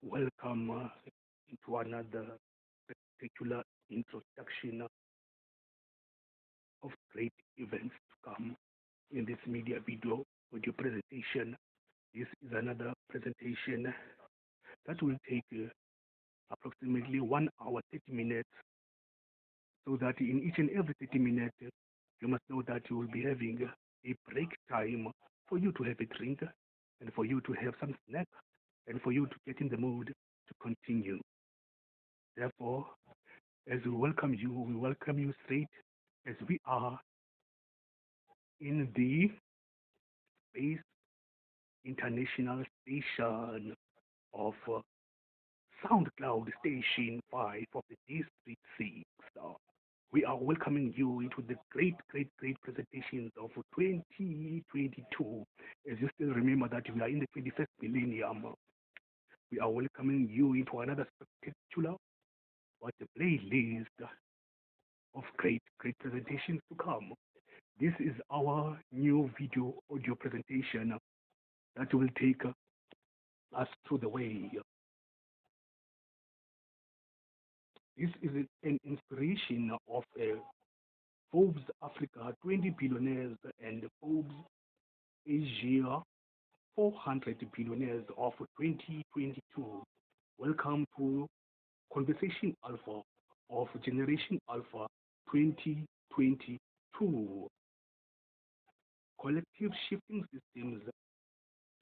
Welcome into another spectacular introduction of great events to come in this media audio presentation. This is another presentation that will take approximately 1 hour 30 minutes, so that in each and every 30 minutes you must know that you will be having a break time for you to have a drink and for you to have some snack and for you to get in the mood to continue. Therefore, as we welcome you straight as we are in the Space International Station of SoundCloud Station 5 of the District 6. We are welcoming you into the great presentations of 2022. As you still remember that we are in the 21st millennium, we are welcoming you into another spectacular playlist of great presentations to come. This is our new audio presentation that will take us through the way. This is an inspiration of Forbes Africa 20 billionaires and Forbes Asia 400 billionaires of 2022. Welcome to Conversation Alpha of Generation Alpha 2022. Collective shifting systems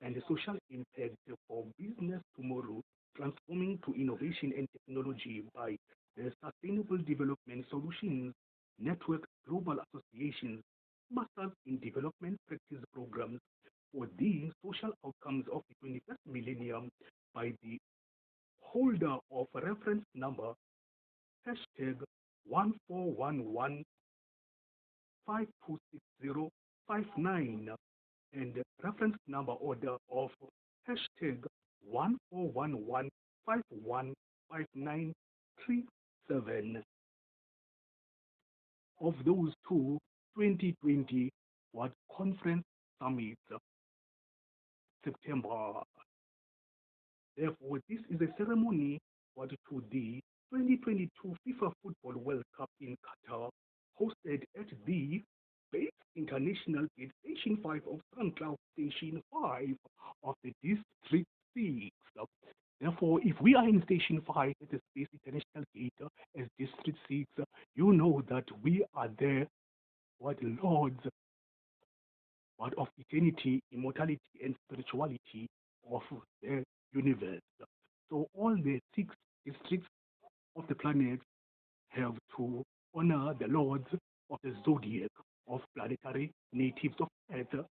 and social impact for business tomorrow, transforming to innovation and technology by the Sustainable Development Solutions Network Global Associations Masters in Development Practice Programs for the Social Outcomes of the 21st Millennium by the holder of reference number hashtag 1411526059 and reference number order of hashtag 1411515937. Of those two 2020 World Conference Summits, September. Therefore, this is a ceremony to the 2022 FIFA Football World Cup in Qatar, hosted at the Space International Gate Station 5 of SoundCloud Station 5 of the District 6. Therefore, if we are in Station 5 at the Space International Gate as District 6, you know that we are there, Lords, of eternity, immortality, and spirituality of the universe. So all the 6 districts of the planet have to honor the lords of the zodiac of planetary natives of Earth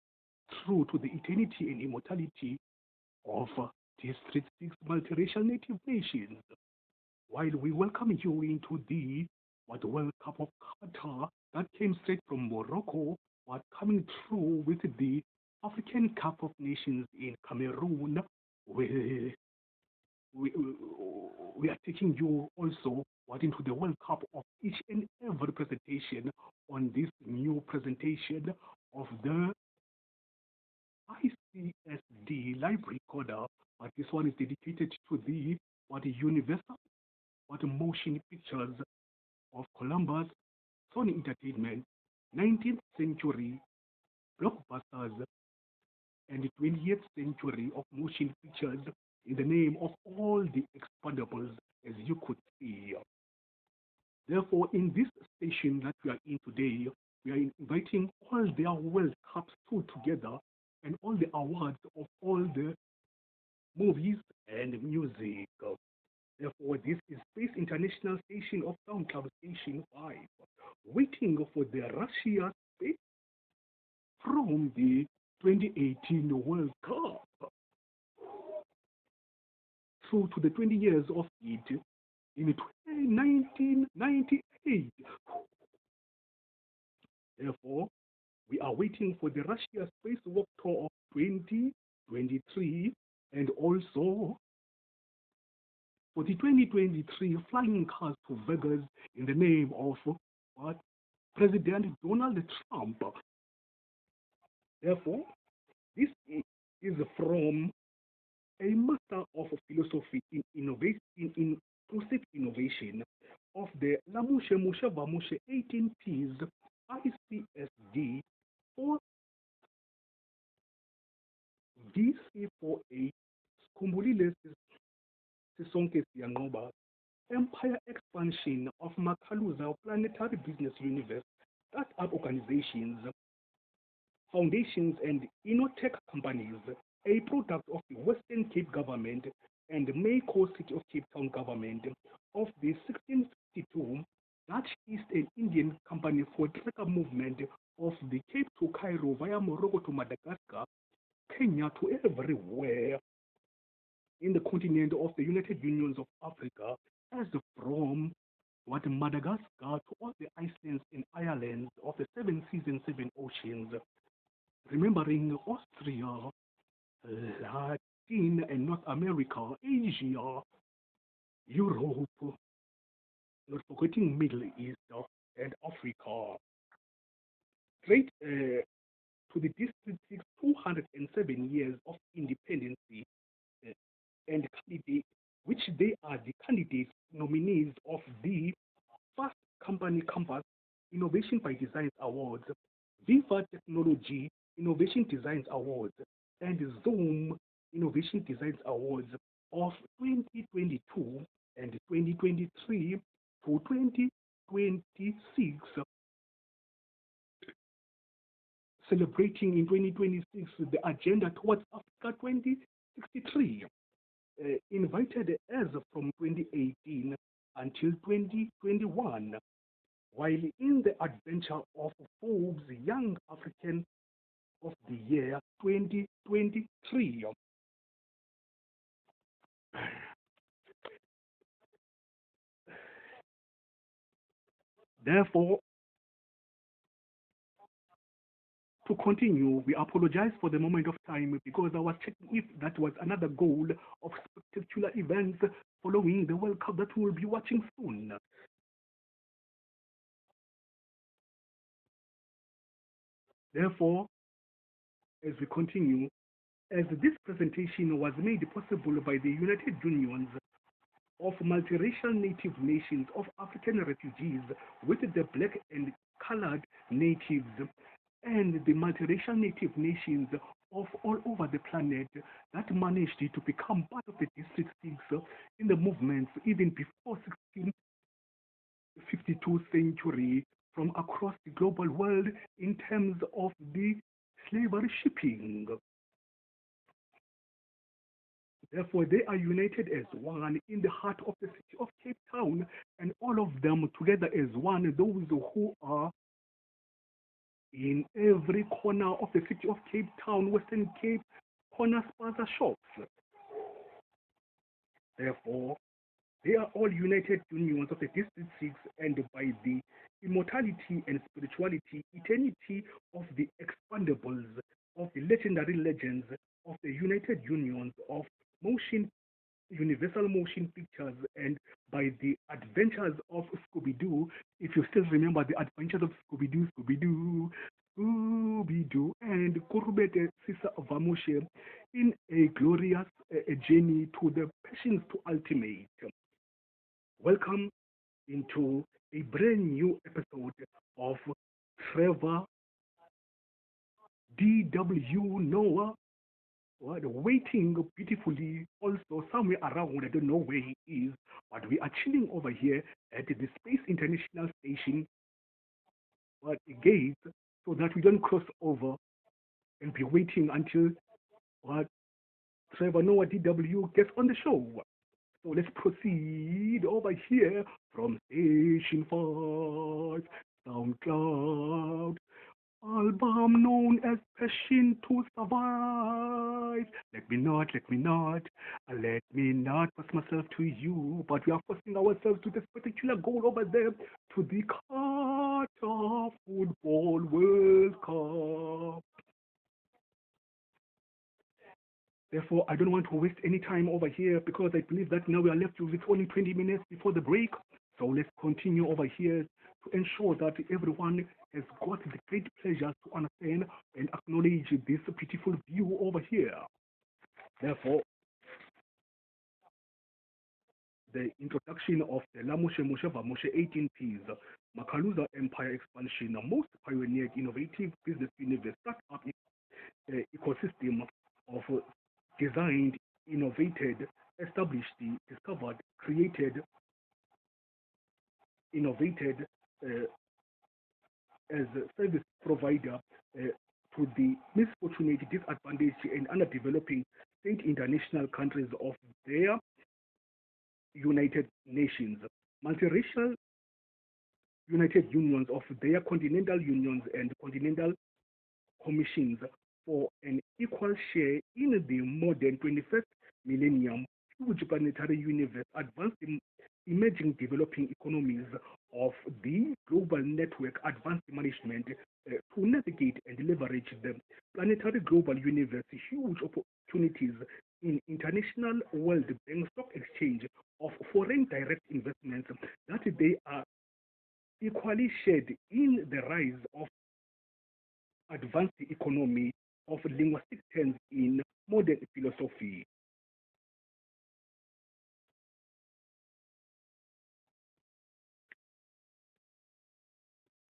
through to the eternity and immortality of District 6 multiracial native nations. While we welcome you into the World Cup of Qatar that came straight from Morocco, coming through with the African Cup of Nations in Cameroon, where we are taking you also into the World Cup of each and every presentation on this new presentation of the ICSD live recorder. But this one is dedicated to the Universal Motion Pictures of Columbus, Sony Entertainment, 19th century blockbusters, and the 20th century of motion pictures in the name of all the expandables, as you could see. Therefore, in this station that we are in today, we are inviting all their World Cups together and all the awards of all the movies and music. Therefore, this is Space International Station of SoundCloud Station 5, waiting for the Russia space from the 2018 World Cup through to the 20 years of it in 1998. Therefore, we are waiting for the Russia Spacewalk Tour of 2023 and also for the 2023 flying cars to Vegas in the name of President Donald Trump. Therefore, this is from a Master of Philosophy in Inclusive Innovation of the Lamushe Mushe Vamushe 18 Ps ICSD for VC48 Skumbulile Sisonke Siyangoba Empire Expansion of Makaluza Planetary Business Universe Startup Organizations, Foundations and Innotech Companies, a product of the Western Cape Government and Mayco City of Cape Town Government of the 1662 Dutch East and Indian Company for Trekker Movement of the Cape to Cairo via Morocco to Madagascar, Kenya to everywhere in the continent of the United Unions of Africa, as from what Madagascar to all the Icelands and Irelands of the 7 seas and 7 oceans, remembering Austria, Latin and North America, Asia, Europe, not forgetting Middle East and Africa, straight to the District 6, 207 years of independence and candidates, which they are the candidates nominees of the First Company Campus Innovation by Design Awards, Viva Technology Innovation Designs Awards, and Zoom Innovation Designs Awards of 2022 and 2023 to 2026, celebrating in 2026 the agenda towards Africa 2063, invited as from 2018 until 2021, while in the adventure of Forbes Young African of the Year 2023. Therefore, to continue, we apologize for the moment of time because I was checking if that was another goal of spectacular events following the World Cup that we will be watching soon. Therefore, as we continue, as this presentation was made possible by the United Unions of Multiracial Native Nations of African Refugees with the Black and Colored Natives and the multiracial native nations of all over the planet that managed to become part of the District 6 in the movements even before 1652 century from across the global world in terms of the slavery shipping. Therefore, they are united as one in the heart of the city of Cape Town, and all of them together as one, those who are in every corner of the city of Cape Town, Western Cape, corner spaza shops. Therefore, they are all united unions of the District 6, and by the immortality and spirituality, eternity of the expandables, of the legendary legends of the United Unions of Motion, Universal Motion Pictures, and by the adventures of Scooby-Doo. If you still remember the adventures of Scooby-Doo, Scooby-Doo, Scooby-Doo, and Kurubete Sisa Vamushe in a glorious journey to the passions to ultimate. Welcome into a brand new episode of Trevor D.W. Noah, waiting beautifully also somewhere around. I don't know where he is, but we are chilling over here at the Space International Station gate so that we don't cross over and be waiting until Trevor Noah D.W. gets on the show. So let's proceed over here from Station 5, SoundCloud, album known as Passion to Survive. Let me not force myself to you, but we are forcing ourselves to this particular goal over there, to the Qatar Football World Cup. Therefore, I don't want to waste any time over here because I believe that now we are left with only 20 minutes before the break. So let's continue over here to ensure that everyone has got the great pleasure to understand and acknowledge this beautiful view over here. Therefore, the introduction of the Lamushe Mushe Vamushe 18 Ps, Makaluza Empire expansion, most pioneered innovative business universe startup ecosystem of designed, innovated, established, discovered, created, innovated as a service provider to the misfortunate, disadvantaged, and underdeveloping state international countries of their United Nations, multiracial United Unions of their continental unions and continental commissions for an equal share in the modern 21st millennium, huge planetary universe, advanced emerging developing economies of the global network, advanced management to navigate and leverage the planetary global universe, huge opportunities in international World Bank stock exchange of foreign direct investments that they are equally shared in the rise of advanced economy of linguistic terms in modern philosophy.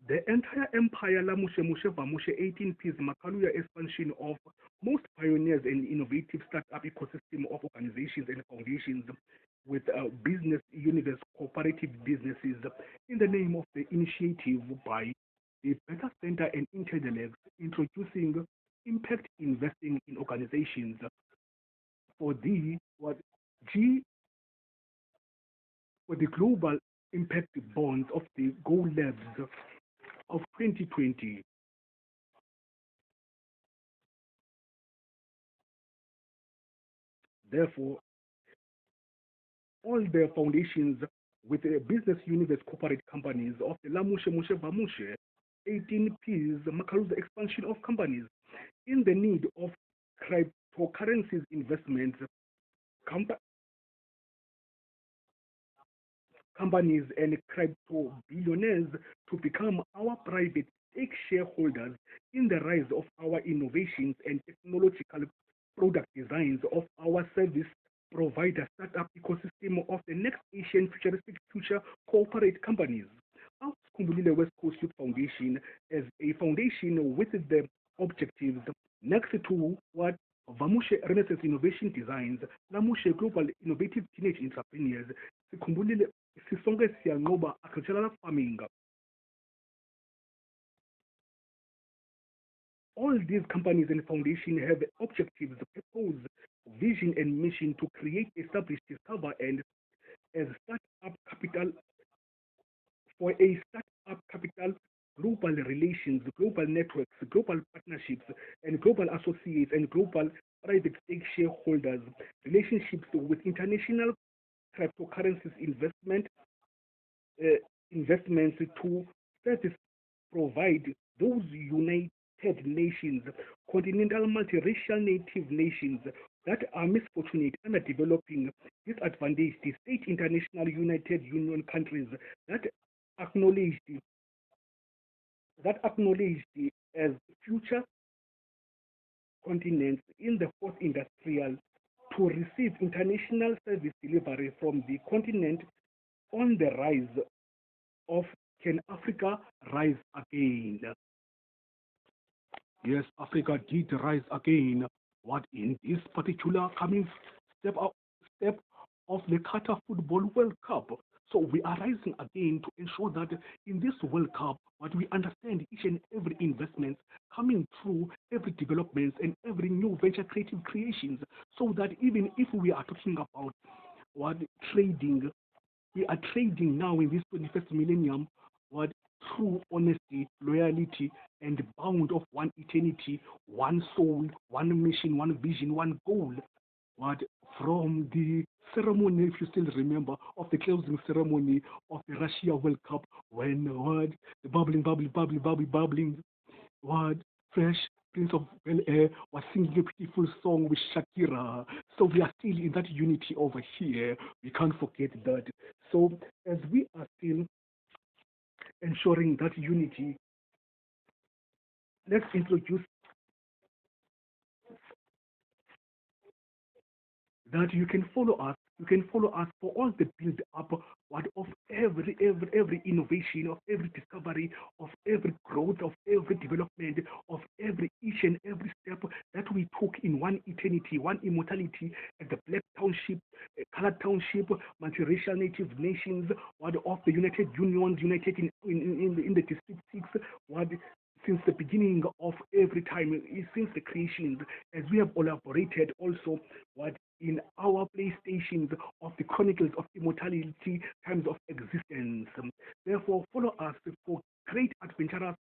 The entire empire, Lamushe Mushe Vamushe 18 Ps Makaluya expansion of most pioneers and innovative startup ecosystem of organizations and foundations with business universe cooperative businesses in the name of the initiative by the Better Center and Intellect introducing impact investing in organizations for the what G for the global impact bonds of the Go Labs of 2020. Therefore, all the foundations with the business universe corporate companies of the Lamushe Mushe Vamushe 18 Ps Makaluza expansion of companies in the need of cryptocurrencies investments, companies and crypto billionaires to become our private stake shareholders in the rise of our innovations and technological product designs of our service provider startup ecosystem of the next Asian futuristic future corporate companies. Our Skumbulile West Coast Youth Foundation as a foundation with the objectives next to what Vamushe Renaissance Innovation Designs, Lamushe Global Innovative Teenage Entrepreneurs, Sikhumbulile Sisonke Siyanqoba Agricultural Farming. All these companies and foundations have objectives, purpose, vision, and mission to create, establish, discover, and as startup capital for a startup capital, global relations, global networks, global partnerships, and global associates, and global private stake shareholders, relationships with international cryptocurrencies investments to service provide those United Nations, continental multiracial native nations that are misfortunate, underdeveloping, disadvantaged state international United Union countries that acknowledged as future continents in the fourth industrial to receive international service delivery from the continent on the rise of Can Africa Rise Again? Yes, Africa did rise again. What in this particular coming step of the Qatar Football World Cup? So we are rising again to ensure that in this World Cup, what we understand each and every investment coming through every development and every new venture creative creations, so that even if we are talking about what trading, we are trading now in this 21st millennium, what true honesty, loyalty, and bound of one eternity, one soul, one mission, one vision, one goal. What from the ceremony, if you still remember, of the closing ceremony of the Russia World Cup, when what the bubbling, what Fresh Prince of Bel Air was singing a beautiful song with Shakira. So we are still in that unity over here. We can't forget that. So as we are still ensuring that unity, let's introduce that you can follow us You can follow us for all the build up of every innovation, of every discovery, of every growth, of every development, of each and every step that we took in one eternity, one immortality at the Black Township, Colored Township, multiracial Native nations, of the United Unions, united in the District 6, since the beginning of every time, since the creations, as we have elaborated also in our PlayStations of the Chronicles of Immortality, Times of Existence. Therefore, follow us for great adventurous,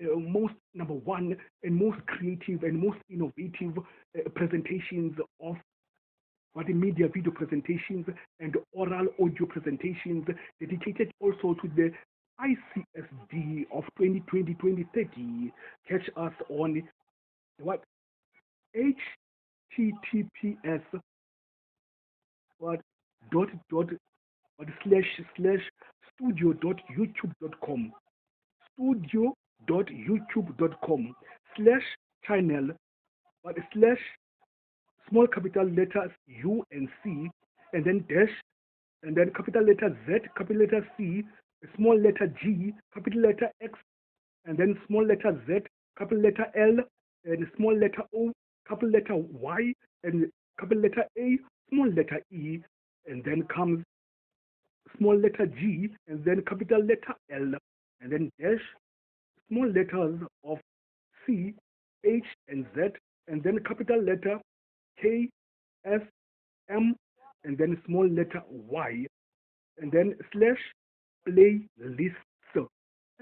most number one and most creative and most innovative presentations of the media video presentations and oral audio presentations dedicated also to the ICSD of 2020-2030. Catch us on https // studio.youtube.com /channel small capital letters U and C, and then dash, and then capital letter Z, capital letter C, small letter G, capital letter X, and then small letter Z, capital letter L, and small letter O, capital letter Y, and capital letter A, small letter E, and then comes small letter G, and then capital letter L, and then dash, small letters of C, H, and Z, and then capital letter K, S, M, and then small letter Y, and then / playlist.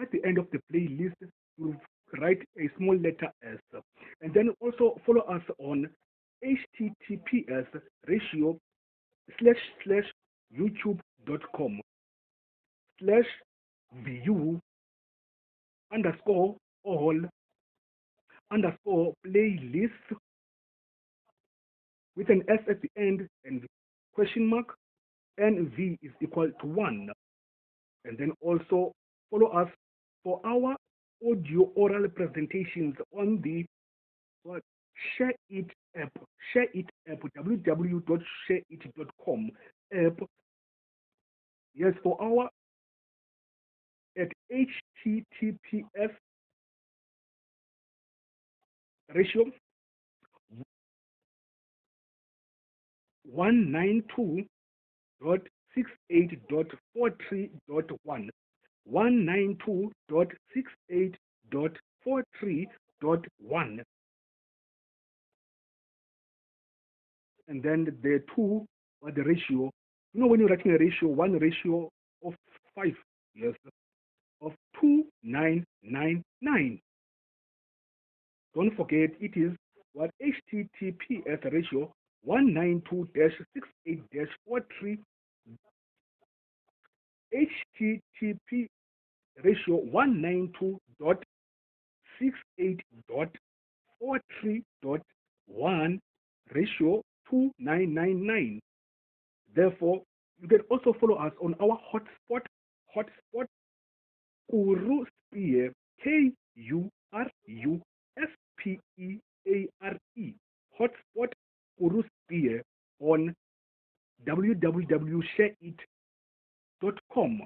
At the end of the playlist, you write a small letter S, and then also follow us on https ratio / youtube.com /view _all _playlist with an S at the end and question mark, and V is equal to 1. And then also follow us for our audio oral presentations on the Share It app, www.shareit.com app. Yes, for our at https ratio 192.68.43.1 192.68.43.1, and then the two the ratio. When you're writing a ratio, 1 ratio of 5, yes, of 2999. Don't forget, it is https ratio 192-68-43 http ratio 192.68.43.1 ratio 2999. Therefore, you can also follow us on our hotspot Kuru Spear, KURUSPEARE, hotspot Kuru Spear on www.shareit.com.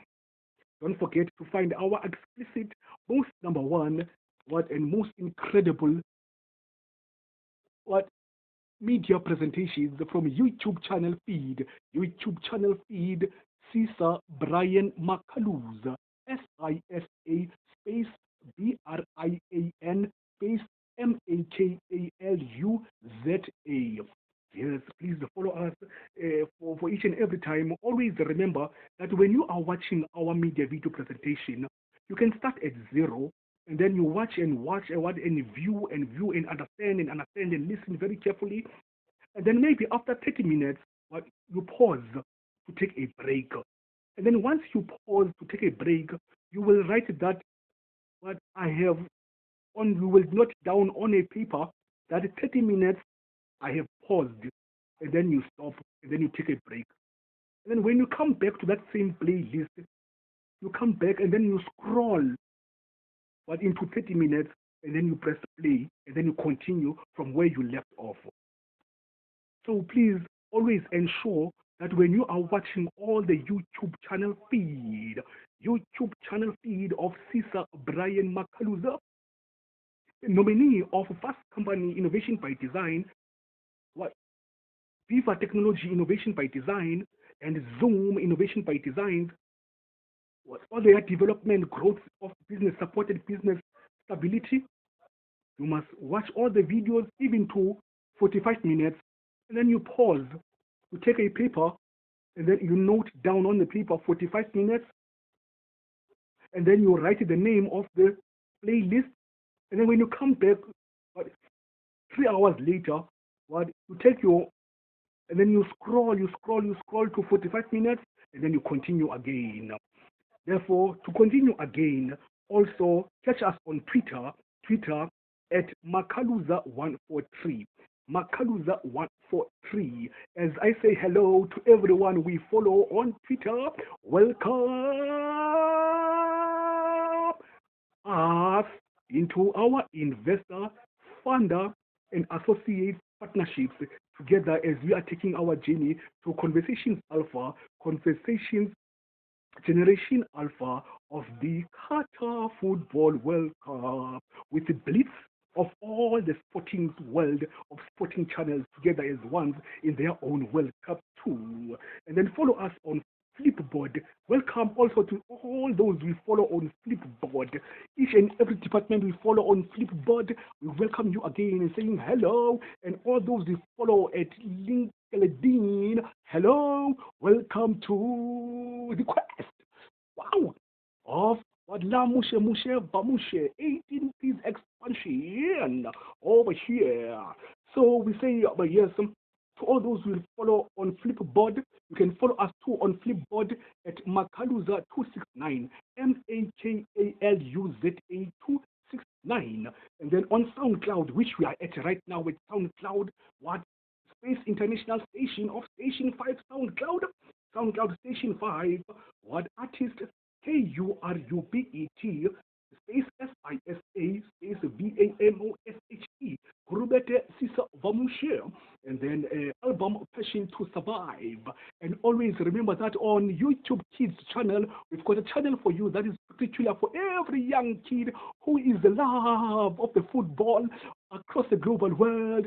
Don't forget to find our explicit, most number one, and most incredible media presentations from YouTube channel feed, Cesar Brian Macaluza, SISA space BRIAN space MAKALUZA. Yes, please follow us for each and every time. Always remember that when you are watching our media video presentation, you can start at 0, and then you watch and view and understand and listen very carefully. And then maybe after 30 minutes, you pause to take a break. And then once you pause to take a break, you will write that you will note down on a paper that 30 minutes I have paused, and then you stop, and then you take a break. And then when you come back to that same playlist, you come back and then you scroll into 30 minutes, and then you press play, and then you continue from where you left off. So please always ensure that when you are watching all the YouTube channel feed of Cesar Brian Makaluza, nominee of Fast Company Innovation by Design, what Viva Technology Innovation by Design, and Zoom Innovation by Design, what all their development, growth of business, supported business stability. You must watch all the videos even to 45 minutes, and then you pause to take a paper, and then you note down on the paper 45 minutes, and then you write the name of the playlist, and then when you come back, what, 3 hours later, what you take your, and then you scroll to 45 minutes, and then you continue again. Therefore, to continue again, also catch us on Twitter at Makaluza143. Makaluza143. As I say hello to everyone we follow on Twitter, welcome us into our investor, funder, and associate partnerships together as we are taking our journey to Conversations Alpha, Conversations Generation Alpha of the Qatar Football World Cup, with the blitz of all the sporting world of sporting channels together as ones in their own World Cup too. And then follow us on Flipboard. Welcome also to all those we follow on Flipboard. Each and every department we follow on Flipboard, we welcome you again and saying hello. And all those we follow at LinkedIn, hello, welcome to the quest. Wow, of what La Mushe Bamushe 18 piece expansion over here. So we say, but yes, to all those who will follow on Flipboard, you can follow us too on Flipboard at Makaluza269, Makaluza269. And then on SoundCloud, which we are at right now with SoundCloud, what Space International Station of Station 5 SoundCloud Station 5, what artist KURUBET, space SISA, space VAMOSHE, Grubete Sisa Vamushe, and then album Passion to Survive. And always remember that on YouTube Kids channel, we've got a channel for you that is particular for every young kid who is the love of the football across the global world.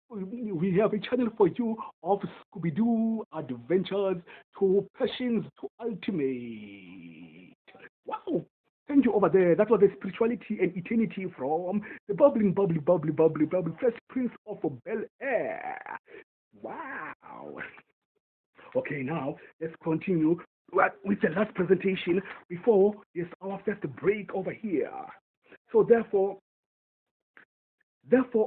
We have a channel for you of Scooby-Doo adventures to passions to ultimate. Wow! Thank you over there. That was the spirituality and eternity from the bubbly, First Prince of Bel Air. Wow! Okay, now let's continue with the last presentation before there's our first break over here. So therefore,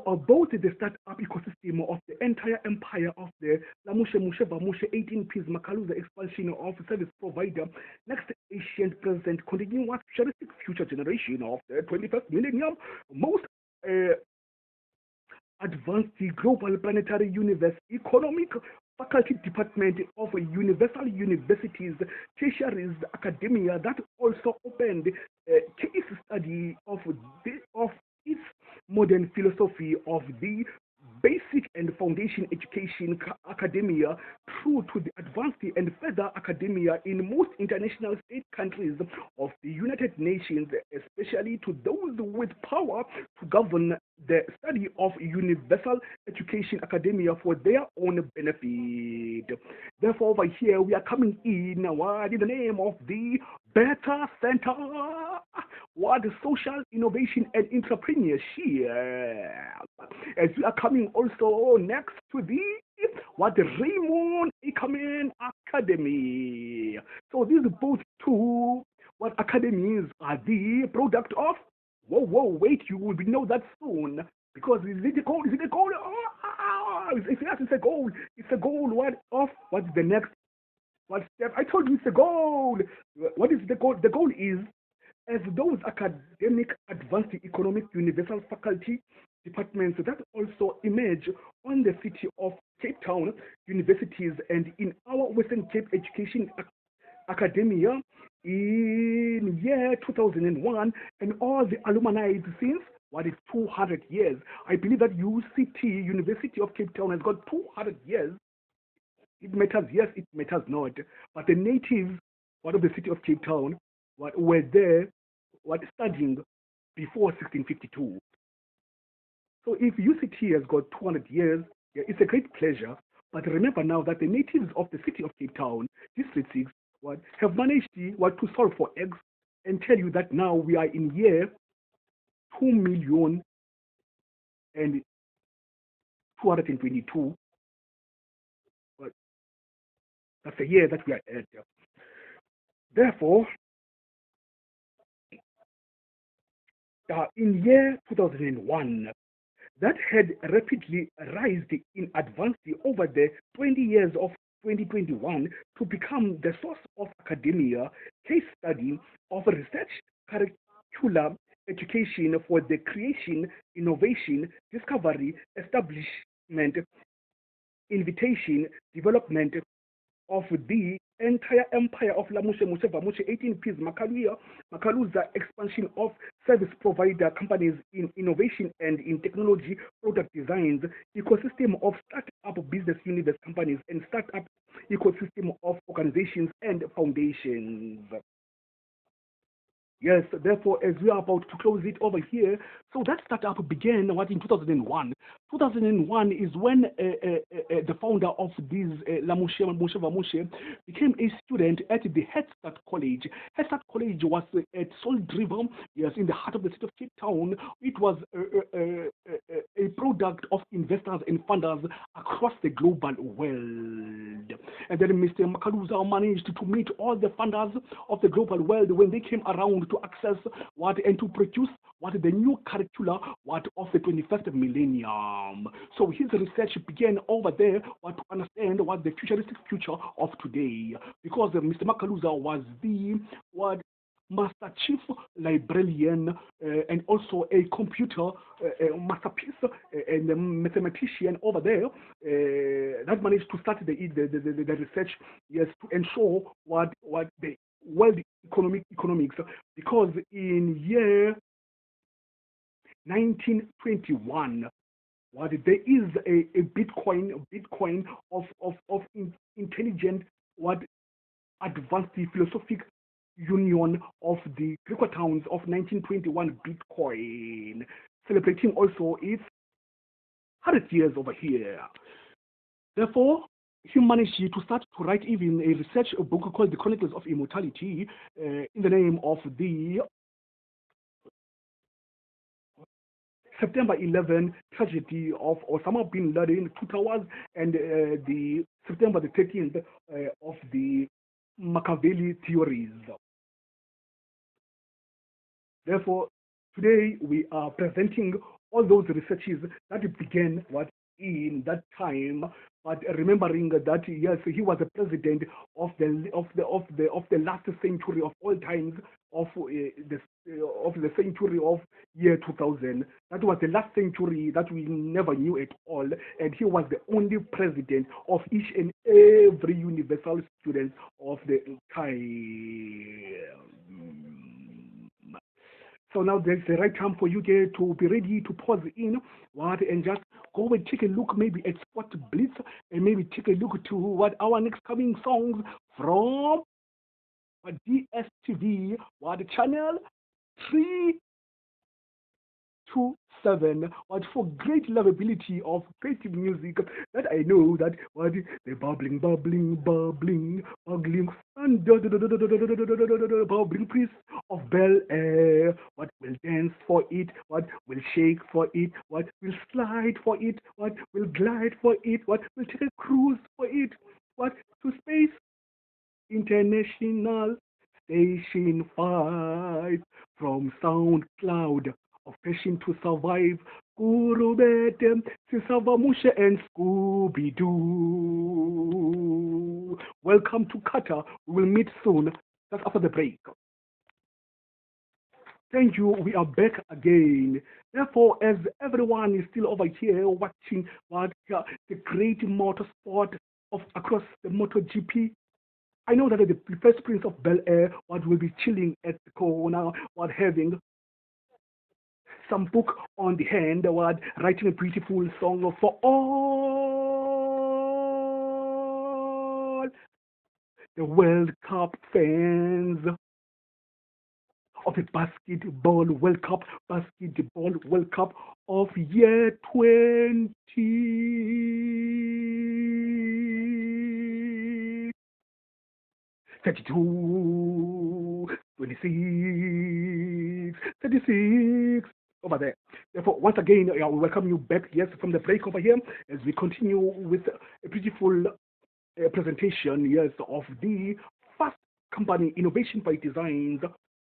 about the startup ecosystem of the entire empire of the Lamushe Mushe Bamushe 18 piece Makaluza expansion of service provider, next ancient present continuous futuristic future generation of the 21st millennium, most advanced global planetary universe economic faculty department of universal universities, tertiaries, academia that also opened case study of its modern philosophy of the basic and foundation education academia through to the advanced and further academia in most international state countries of the United Nations, especially to those with power to govern the study of universal education academia for their own benefit. Therefore, over here we are coming in the name of the Better Center, what social innovation and entrepreneurship, as we are coming also next to the Raymond Ackerman Academy. So these both two academies are the product of. Wait, you will know that soon. Because is it a goal? If yes, it's a goal. It's a goal. What's the next? What step? I told you it's a goal. What is the goal? The goal is, as those academic advanced economic universal faculty departments that also emerge on the city of Cape Town universities and in our Western Cape Education Academia in year 2001, and all the alumni since 200 years. I believe that UCT, University of Cape Town, has got 200 years It matters, yes, it matters not. But the natives, what of the city of Cape Town, what were there, what studying before 1652. So if UCT has got 200 years, yeah, it's a great pleasure. But remember now that the natives of the city of Cape Town, District 6, what have managed to solve for X and tell you that now we are in year 2,222,000. But that's the year that we are at. Therefore, in year 2001, that had rapidly risen in advance over the 20 years of 2021 to become the source of academia, case study of research, curriculum, education for the creation, innovation, discovery, establishment, invitation, development of the entire empire of Lamushe, Mushe, Vamushe, 18 P's, Makaluza expansion of service provider companies in innovation and in technology, product designs, ecosystem of startup business universe companies, and startup ecosystem of organizations and foundations. Yes, therefore, as we are about to close it over here, so that startup began in 2001. 2001 is when the founder of this Lamushe Vamushe became a student at the Head Start College. Head Start College was at Salt River, yes, in the heart of the city of Cape Town. It was a product of investors and funders across the global world. And then Mr. Makaluza managed to meet all the funders of the global world when they came around to access and to produce the new curricula of the 21st millennium. So his research began over there to understand what the futuristic future of today, because Mr. Makaluza was the Master Chief Librarian and also a computer masterpiece and a mathematician over there that managed to start the research, yes, to ensure what the world economics, because in year 1921, there is a Bitcoin of intelligent advanced philosophic union of the Greco towns of 1921 Bitcoin, celebrating also its 100 years over here. Therefore, he managed to start to write even a research book called The Chronicles of Immortality in the name of the September 11 tragedy of Osama bin Laden, 2 towers, and the September the 13th of the Machiavelli theories. Therefore, today we are presenting all those researches that began in that time, but remembering that yes, he was the president of the last century of all times, of the century of year 2000. That was the last century that we never knew at all, and he was the only president of each and every universal student of the time. So now there's the right time for you to be ready to pause in and just go and take a look maybe at Spot Blitz and maybe take a look to our next coming songs from DSTV, channel 327, for great lovability of creative music that I know that the bubbling, and bubbling priest of Bel Air, will dance for it, will shake for it, will slide for it, will glide for it, will take a cruise for it, to space international station 5 from SoundCloud of Passion to Survive, Guru Betem, Sisavamusha and Scooby Doo. Welcome to Qatar. We will meet soon, just after the break. Thank you. We are back again. Therefore, as everyone is still over here watching the great motorsport across the MotoGP, I know that the first Prince of Bel Air will be chilling at the corner, having some book on the hand, writing a beautiful song for all the World Cup fans of the Basketball World Cup of year 2032, 26, 36, over there. Therefore, once again, we welcome you back, yes, from the break over here, as we continue with a beautiful presentation, yes, of the first company, Innovation by Designs,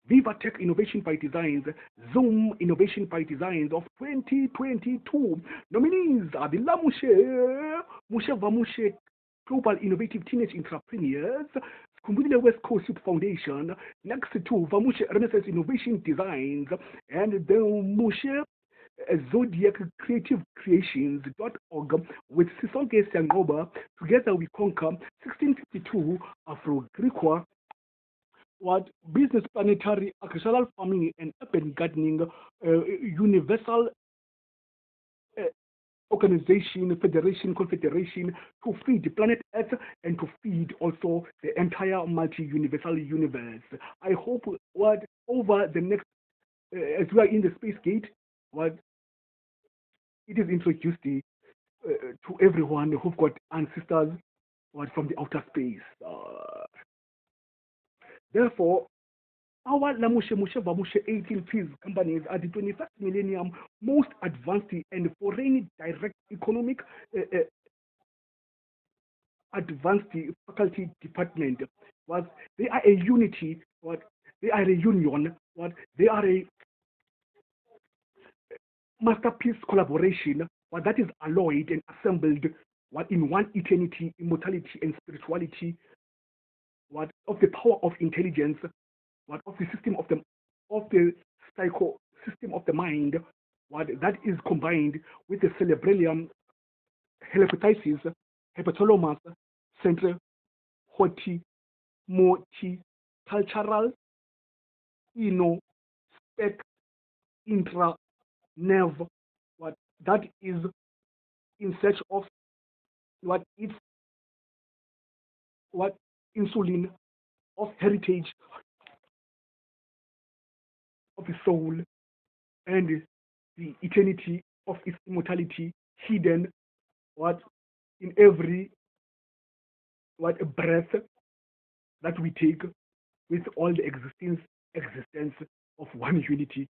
VivaTech Innovation by Designs, Zoom Innovation by Designs of 2022. Nominees are the Mushe Vamushe Global Innovative Teenage Entrepreneurs, Skumbudile West Coast Youth Foundation, next to Vamushe Renaissance Innovation Designs, and the Mushe Zodiac Creative Creations.org with Sisonke Sangoba. Together we conquer 1652 Afro-Griqua, what business, planetary, agricultural farming, and urban gardening, universal organization, federation, confederation to feed the planet Earth and to feed also the entire multi-universal universe. I hope what over the next, as we are in the space gate, what it is introduced to everyone who've got ancestors what from the outer space. Therefore, our Lamushe Mushe Vamushe 18 Ps companies are the 21st millennium most advanced and foreign direct economic advanced faculty department. What they are a unity, what they are a union, what they are a masterpiece collaboration, what that is alloyed and assembled what in one eternity, immortality, and spirituality, what of the power of intelligence, what of the system of the psycho system of the mind, what that is combined with the cerebralium, hepatitis, hypothalamus, central, hoti, moti, cultural, spec, intra, nerve, what that is in search of what is what insulin of heritage of the soul and the eternity of its immortality hidden what in every what a breath that we take with all the existence of one unity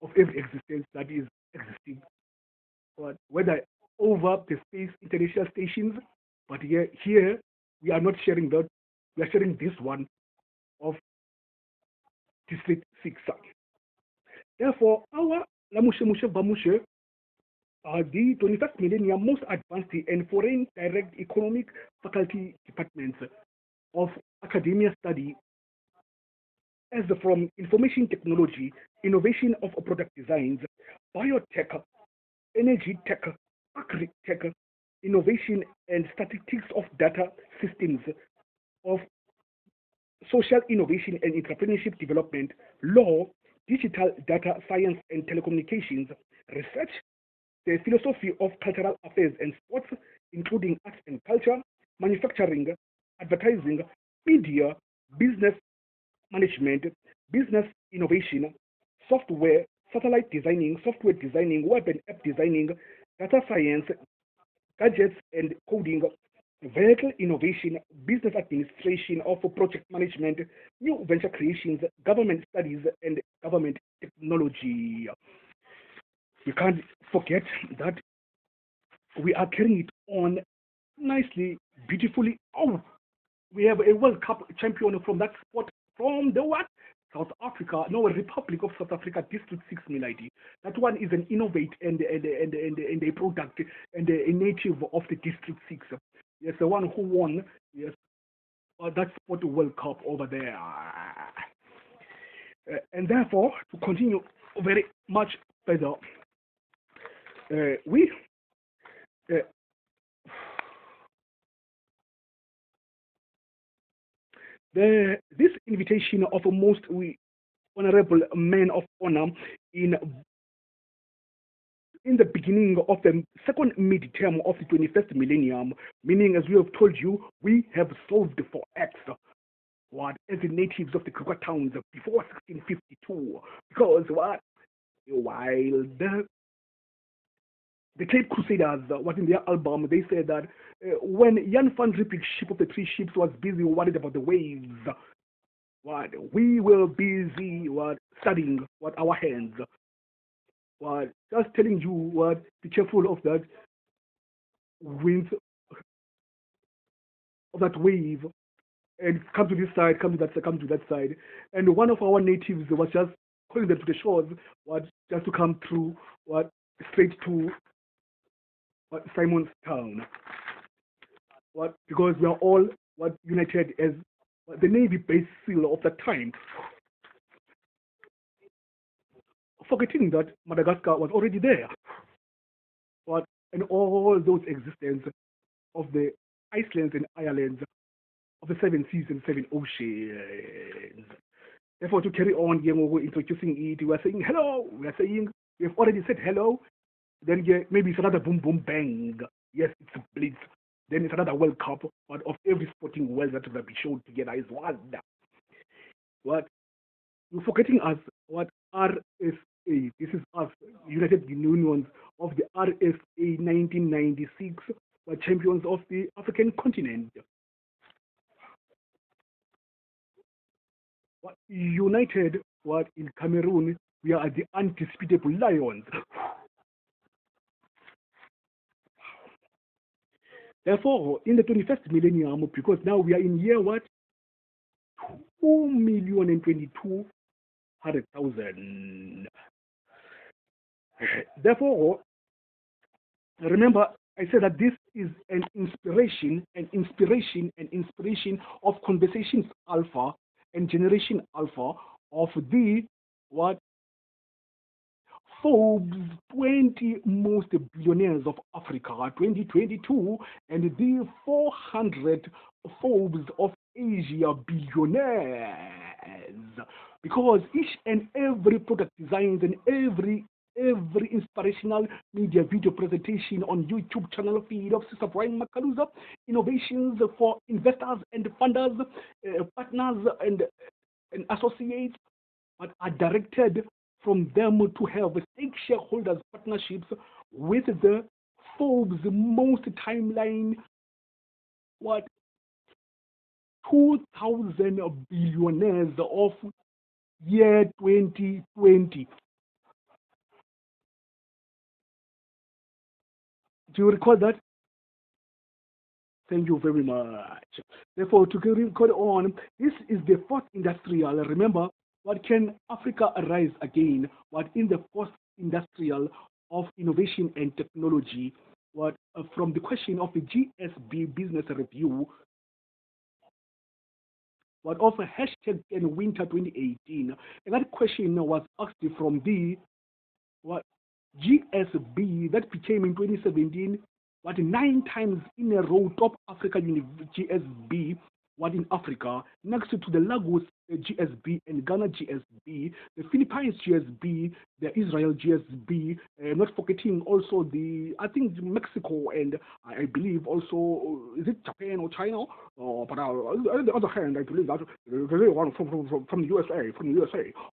of every existence that is existing, but whether over the space international stations, but here we are not sharing that, we are sharing this one of District 6. Therefore, our Lamushe Mushe Vamushe are the 21st millennium most advanced and foreign direct economic faculty departments of academia study as from information technology, innovation of product designs, biotech, energy tech, agri-tech, innovation and statistics of data systems, of social innovation and entrepreneurship development, law, digital data science and telecommunications, research, the philosophy of cultural affairs and sports, including arts and culture, manufacturing, advertising, media, business management, business innovation, software, satellite designing, software designing, web and app designing, data science, gadgets and coding, vehicle innovation, business administration of project management, new venture creations, government studies, and government technology. We can't forget that we are carrying it on nicely, beautifully. Oh, we have a World Cup champion from that sport, from the what? South Africa, no, Republic of South Africa, District 6 Milady. That one is an innovate and a product and a native of the District 6. Yes, the one who won, yes, that sport World Cup over there. And therefore, to continue very much further, this invitation of a most honorable man of honor in in the beginning of the second midterm of the 21st millennium, meaning, as we have told you, we have solved for X. What, as the natives of the Kruger towns before 1652, because what, while the Cape Crusaders, what in their album, they said that when Jan van Riebeeck's Ship of the Three Ships was busy worried about the waves, what, we were busy what, studying what our hands, what, just telling you what, be careful of that wind, of that wave, and come to this side, come to that side, come to that side. And one of our natives was just calling them to the shores, what, just to come through, what, straight to what, Simon's Town. What, because we are all what, united as what, the Navy base seal of the time, forgetting that Madagascar was already there. What, and all those existence of the Icelands and Irelands of the seven seas and seven oceans. Therefore, to carry on, we're introducing it, we are saying hello, we are saying, we have already said hello, then maybe it's another boom, boom, bang. Yes, it's a blitz. Then it's another World Cup, but of every sporting world that will be shown together is one. What? You're forgetting us, what, RSA, this is us, United Unions of the RSA 1996, were champions of the African continent. What, united, what, in Cameroon, we are the undisputable lions. Therefore, in the 21st millennium, because now we are in year what? 2,022,000. Therefore, remember, I said that this is an inspiration of Conversations Alpha and Generation Alpha of the what? Forbes 20 most billionaires of Africa 2022 and the 400 Forbes of Asia billionaires, because each and every product designs and every inspirational media video presentation on YouTube channel feed of Sister Brian Makaluza, innovations for investors and funders, partners and associates, but are directed from them to have stake shareholders partnerships with the Forbes most timeline, what, 2,000 billionaires of year 2020. Do you recall that? Thank you very much. Therefore, to record on, this is the fourth industrial. Remember, what, can Africa arise again? What, in the fourth industrial of innovation and technology? What, from the question of the GSB Business Review, what, of a hashtag in winter 2018, and that question was asked from the what, GSB that became in 2017 what, 9 times in a row top Africa GSB, what, in Africa, next to the Lagos GSB and Ghana GSB, the Philippines GSB, the Israel GSB, not forgetting also the, I think, Mexico, and I believe also, is it Japan or China? But on the other hand, I believe that there's one from the USA,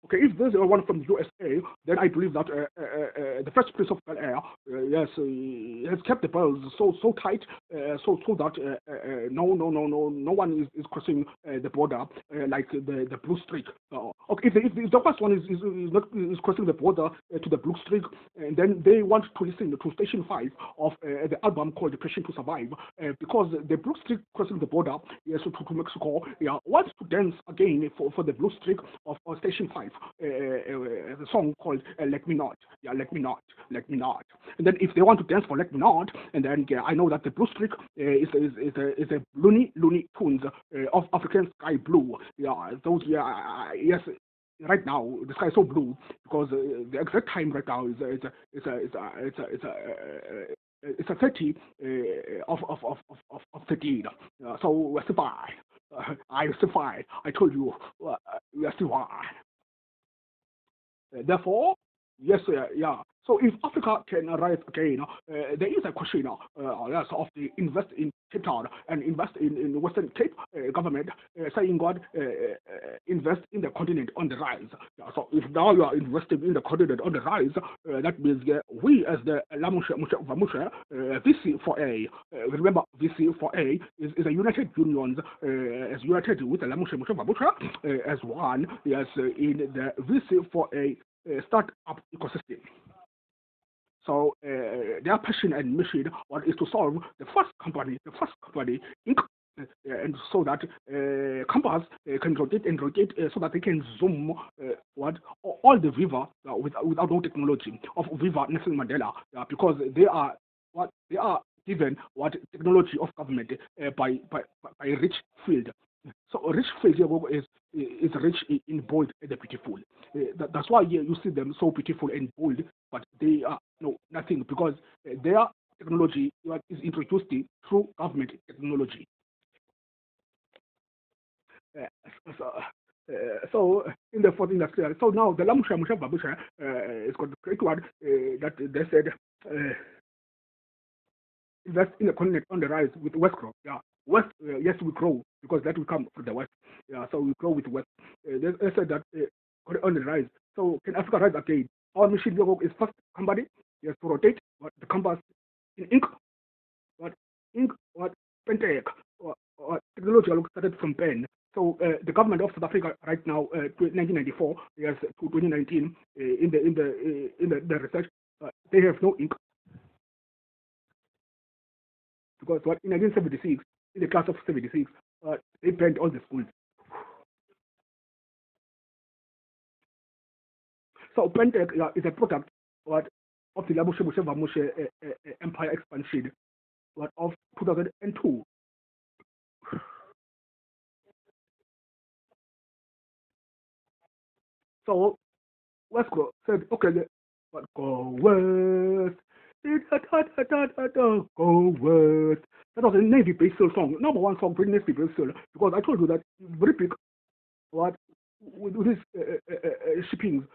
Okay, if there's one from the USA, then I believe that the first Prince of Bel Air, yes, has kept the bells so tight, so that no one is crossing the border like the blue streak. Okay, if the first one is crossing the border to the blue streak, and then they want to listen to Station 5 of the album called Depression to Survive, because the blue streak crossing the border, yes, to Mexico, wants to dance again for the blue streak of Station 5, the song called Let Me Not. Let Me Not. And then if they want to dance for Let Me Not, and then I know that the blue streak is a Looney Tunes of African sky blue. Those, yes. Right now, the sky is so blue because the exact time right now is it's a 30 of 13. So we're still fine. I'm still fine. I told you we are still fine. Therefore, yes, yeah. So if Africa can rise again, there is a question yes, of the invest in Cape Town and invest in Western Cape government saying God invest in the continent on the rise. Yeah, so if now you are investing in the continent on the rise, that means we as the Lamusha VC4A, remember VC4A is a United Unions as united with the Lamusha as one, yes, in the VC4A startup ecosystem. So their passion and mission is to solve the first company Inc. And so that companies can rotate and rotate so that they can zoom all the Viva without no technology of Viva Nelson Mandela because they are given technology of government by rich field. So rich field is rich in bold and beautiful. That's why you see them so beautiful and bold, but they are nothing because their technology is introduced through government technology. So in the 14th industrial, so now the Lamusha Musha Babusha is got the great one that they said invest in the continent on the rise with West growth. Yeah, West, yes, we grow because that will come from the West. Yeah, so we grow with West. They said that on the rise. So can Africa rise again? Our mission is first company, yes, to rotate the compass in ink, pentech, technology started from pen. So the government of South Africa right now, 1994 yes to 2019, in the research, they have no ink because in 1976, in the class of 76, they banned all the schools. So pentech is a product of the Labushe empire expansion of 2002. So Westco said, okay, but go west. Go west. That was a Navy Brazil song, number one song for Navy Brazil, because I told you that very big with his shipping,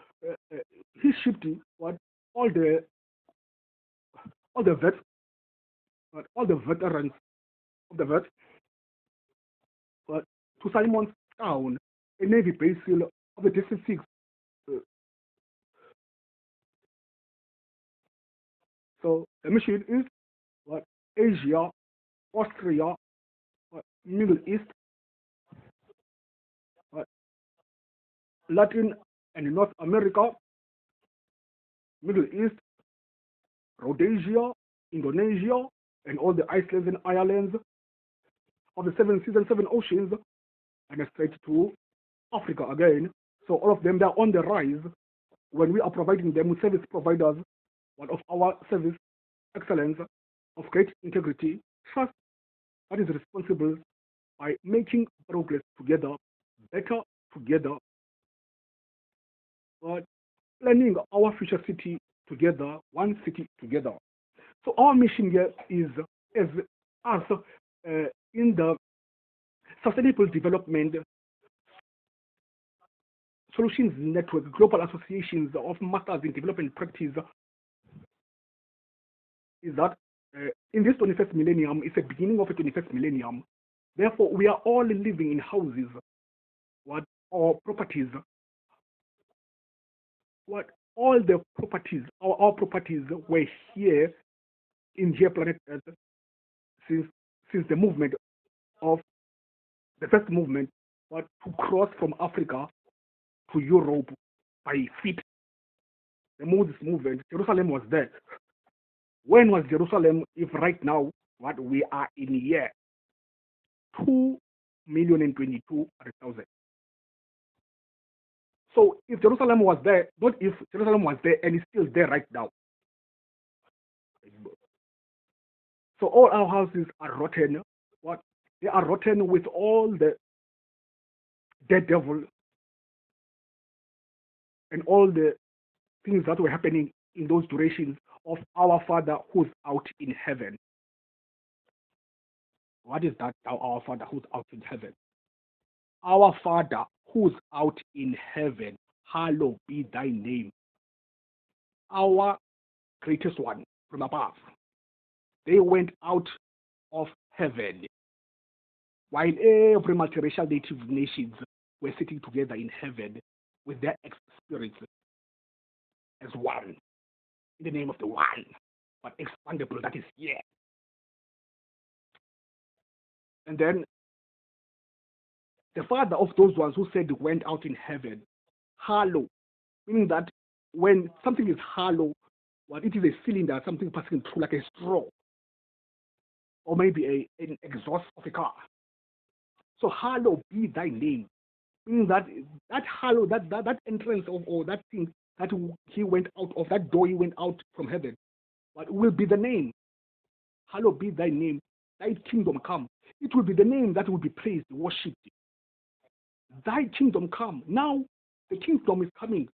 he shipped all the vets, all the veterans of the vets, to Simon's Town, a Navy Brazil of the District 6. So the mission is Asia, Austria, Middle East, Latin and North America, Middle East, Rhodesia, Indonesia, and all the islands and islands of the 7 seas and 7 oceans, and straight to Africa again. So all of them, they're on the rise when we are providing them with service providers of our service excellence, of great integrity, trust that is responsible by making progress together, better together, planning our future city together, one city together. So our mission here is as us in the Sustainable Development Solutions Network, Global Associations of Masters in Development Practice, is that in this 21st millennium, it's the beginning of the 21st millennium. Therefore, we are all living in houses, or properties, all the properties, our properties were here in here planet Earth since the movement of the first movement, to cross from Africa to Europe by feet. The Moses movement, Jerusalem was there. When was Jerusalem? If right now, we are in year 2,022,000. So if Jerusalem was there, not if Jerusalem was there and it's still there right now. So all our houses are rotten. They are rotten with all the dead devil and all the things that were happening in those durations of our Father who's out in heaven. What is that, our Father who's out in heaven? Our Father who's out in heaven, hallowed be thy name. Our greatest one from above. They went out of heaven, while every multiracial native nations were sitting together in heaven with their ex-spirits as one, in the name of the one, but expandable, that is here. And then the father of those ones who said went out in heaven, hollow, meaning that when something is hollow, well, it is a cylinder, something passing through like a straw, or maybe an exhaust of a car. So hallowed be thy name, meaning that hollow, that entrance of, or that thing that he went out of, that door he went out from heaven, but will be the name. Hallowed be thy name, thy kingdom come. It will be the name that will be praised, worshipped. Thy kingdom come. Now the kingdom is coming.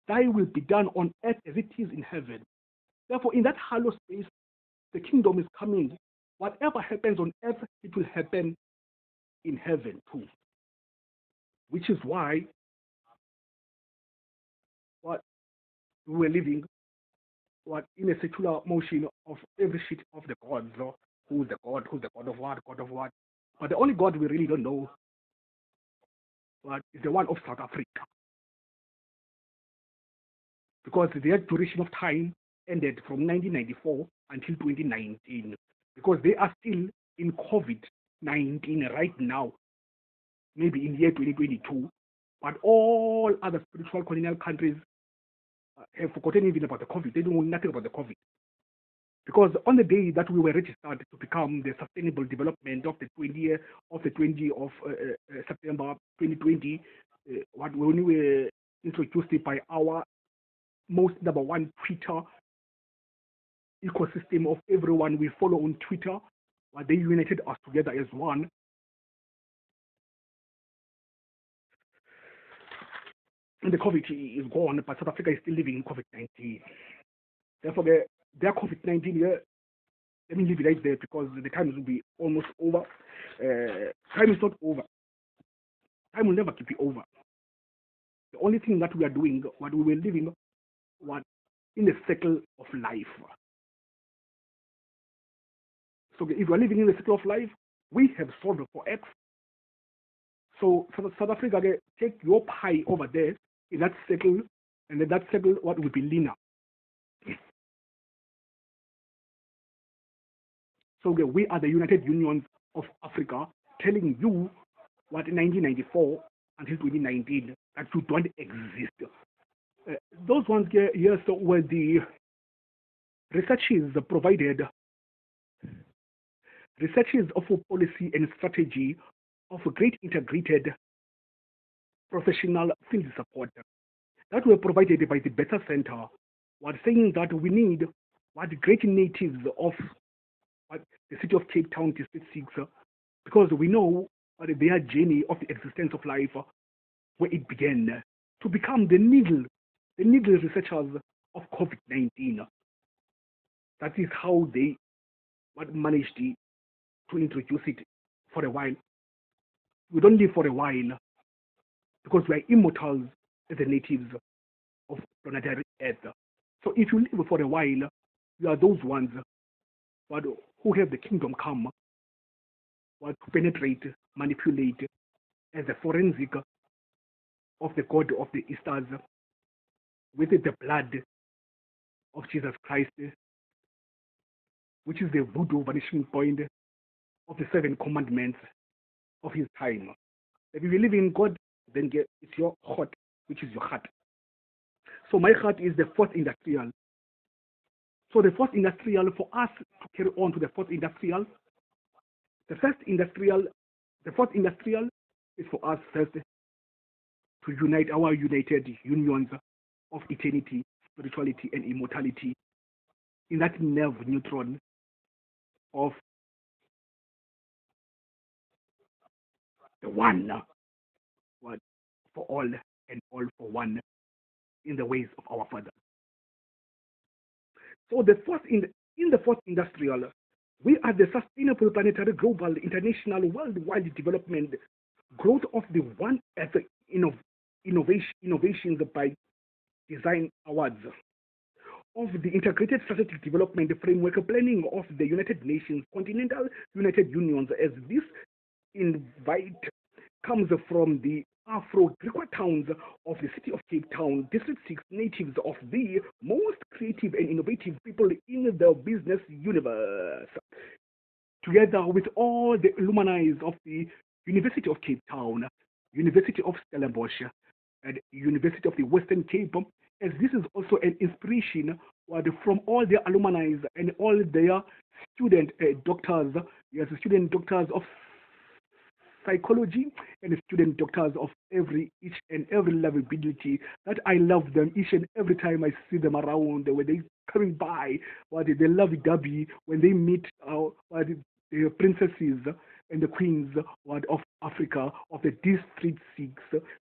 Thy will be done on earth as it is in heaven. Therefore, in that hollow space, the kingdom is coming. Whatever happens on earth, it will happen in heaven too. Which is why what we were living in a secular motion of every shit of the gods. Who's the God of what. But the only God we really don't know is the one of South Africa. Because their duration of time ended from 1994 until 2019. Because they are still in COVID-19 right now, maybe in year 2022. But all other spiritual colonial countries have forgotten even about the COVID. They don't know nothing about the COVID. Because on the day that we were registered to become the Sustainable Development of the 20th of September 2020, when we were introduced by our most number one Twitter ecosystem of everyone we follow on Twitter, they united us together as one. And the COVID is gone, but South Africa is still living in COVID-19. Therefore, their COVID-19, let me leave it right there because the time will be almost over. Time is not over. Time will never keep you over. The only thing that we are doing, what we were living, in the circle of life. So if we are living in the circle of life, we have solved for X. So for South Africa, take your pie over there in that circle, and then that circle, what will be linear. So we are the United Unions of Africa, telling you what in 1994 until 2019 that you don't exist. Those ones here so were the researches provided, researches of policy and strategy of a great integrated professional field support that were provided by the Better Center, was saying that we need great natives of the city of Cape Town, District 6, because we know their journey of the existence of life, where it began to become the needle researchers of COVID-19. That is how they managed to introduce it for a while. We don't live for a while because we are immortals as the natives of planetary Earth. So if you live for a while, you are those ones who have the kingdom come, to penetrate, manipulate as a forensic of the God of the Easters with the blood of Jesus Christ, which is the voodoo vanishing point of the 7 commandments of his time. If you believe in God, then it's your heart, which is your heart. So my heart is the fourth industrial. So the fourth industrial, for us to carry on to the fourth industrial, the fourth industrial is for us first to unite our united unions of eternity, spirituality, and immortality in that nerve neutron of the one, for all and all for one, in the ways of our Father. So the fourth in the fourth industrial, we are the sustainable planetary, global, international, worldwide development, growth of the one earth innovations by design awards. of the Integrated Strategic Development Framework Planning of the United Nations, Continental United Unions, as this invite comes from the Afro-Griqua towns of the city of Cape Town, District 6, natives of the most creative and innovative people in the business universe. Together with all the alumni of the University of Cape Town, University of Stellenbosch, and University of the Western Cape, as this is also an inspiration from all their alumni and all their student doctors, yes, student doctors of psychology and student doctors of each and every level ability, that I love them each and every time I see them around when they coming by, they love dubby when they meet the princesses and the queens of Africa of the District 6,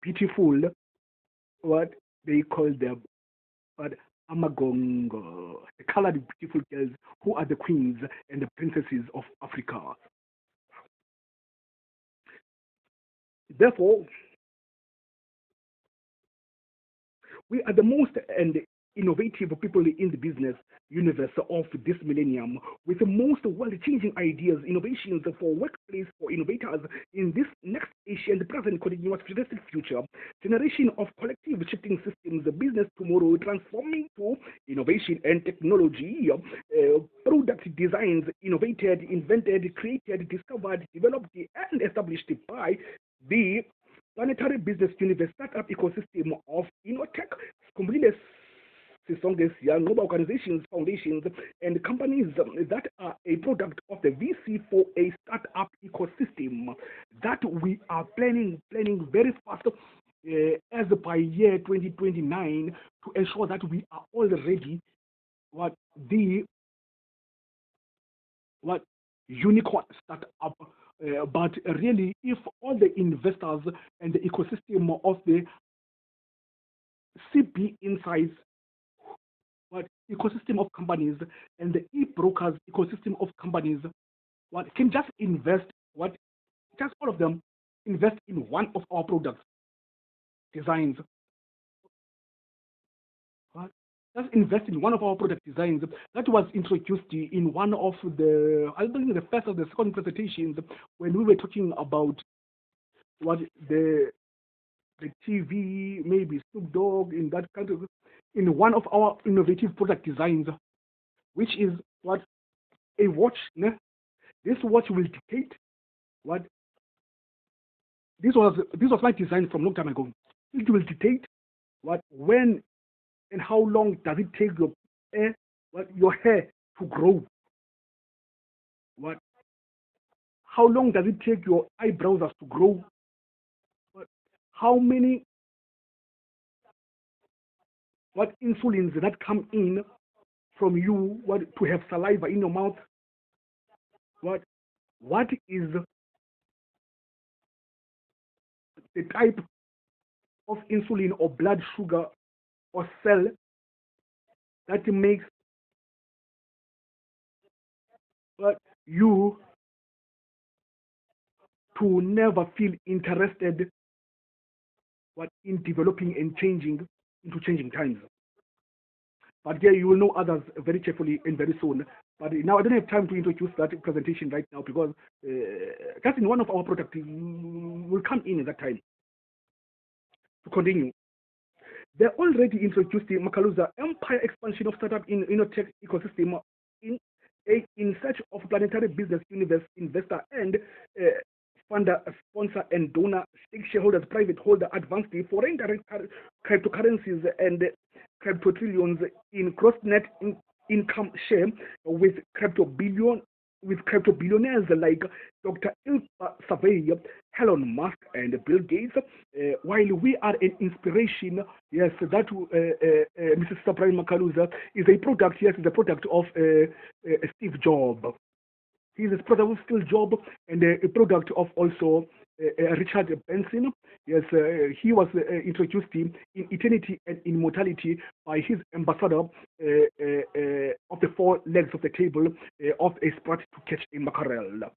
beautiful, what they call them, Amagongo, the colored beautiful girls who are the queens and the princesses of Africa. Therefore, we are the most and innovative people in the business universe of this millennium, with the most world-changing ideas, innovations for workplace for innovators in this next Asian, present, continuous, futuristic future, generation of collective shifting systems, business tomorrow, transforming to innovation and technology, product designs, innovated, invented, created, discovered, developed, and established by the planetary business universe startup ecosystem of InnoTech, global organizations, foundations, and companies that are a product of the VC4A startup ecosystem that we are planning very fast as by year 2029 to ensure that we are already unicorn startup. But really, if all the investors and the ecosystem of the CB Insights ecosystem of companies and the e-brokers ecosystem of companies can just invest, just all of them invest in one of our products designs. Just invest in one of our product designs that was introduced in one of the, I think, the first or the second presentations when we were talking about the TV, maybe Snoop Dogg in that country, in one of our innovative product designs, which is a watch. This watch will dictate this was my design from a long time ago. It will dictate when and how long does it take your hair to grow. How long does it take your eyebrows to grow? How many insulins that come in from you to have saliva in your mouth? What is the type of insulin or blood sugar or cell that makes you to never feel interested in developing and changing into changing times? But here you will know others very carefully and very soon. But now I don't have time to introduce that presentation right now because just in one of our products will come in at that time. To continue, they already introduced the Makaluza Empire expansion of startup in InnoTech ecosystem in search of planetary business universe investor and funder, sponsor, and donor, stake shareholders, private holder, advanced foreign direct cryptocurrencies and crypto trillions in gross net income share with crypto billionaires like Dr. Ilpa Savay, Elon Musk, and Bill Gates. While we are an inspiration, yes, that Mrs. Sabrina Makaluza is a product, yes, is a product of Steve Jobs. He is a product of Steve Jobs and a product of also Richard Benson. Yes, he was introduced in eternity and immortality by his ambassador of the four legs of the table of a spot to catch a mackerel.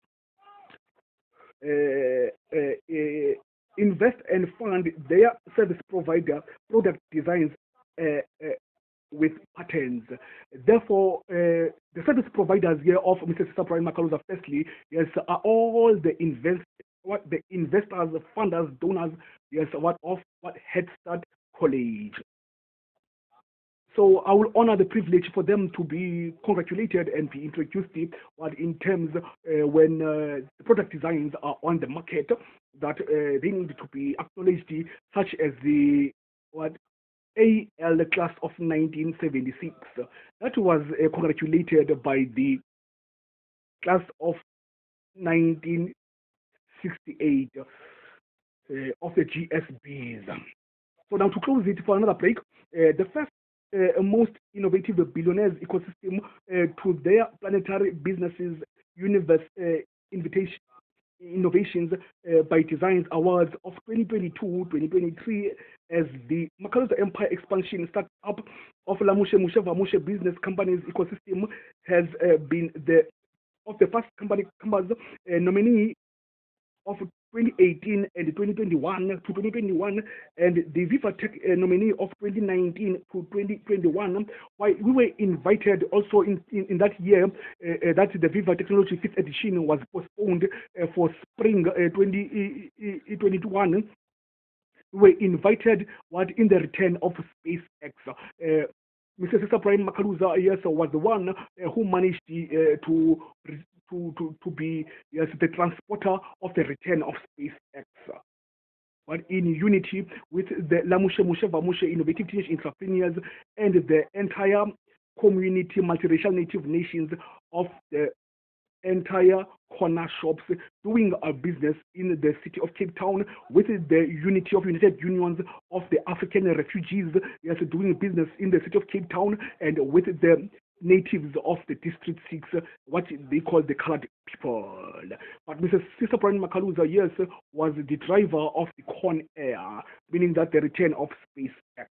Invest and fund their service provider product designs with patterns. Therefore, the service providers here of Mr. Sister Brian Makaluza, firstly, yes, are all the investors, funders, donors, yes, what Head Start College. So I will honor the privilege for them to be congratulated and be introduced in terms when the product designs are on the market that they need to be acknowledged, such as the AL class of 1976. That was congratulated by the class of 1968 of the GSBs. So now to close it for another break, the first most innovative billionaires ecosystem to their planetary businesses universe innovations by Designs Awards of 2022-2023 as the Makaluza Empire Expansion Startup of Lamushe Vamushe Business Companies ecosystem has been the first company nominee of 2018 and 2021 to 2021, and the VivaTech nominee of 2019 to 2021. Why we were invited also in that year that the Viva Technology 5th edition was postponed for spring 2021. We were invited in the return of SpaceX. Mr. Sister Brian Makaluza, yes, was the one who managed to be, yes, the transporter of the return of SpaceX. But in unity with the Lamushe Vamushe Innovative Teenage Entrepreneurs and the entire community, multiracial native nations of the entire corner shops doing a business in the city of Cape Town, with the unity of United Unions of the African refugees, yes, doing business in the city of Cape Town, and with the natives of the District 6, what they call the colored people. But Mrs. Sister Brian Makaluza, yes, was the driver of the Con Air, meaning that the return of SpaceX.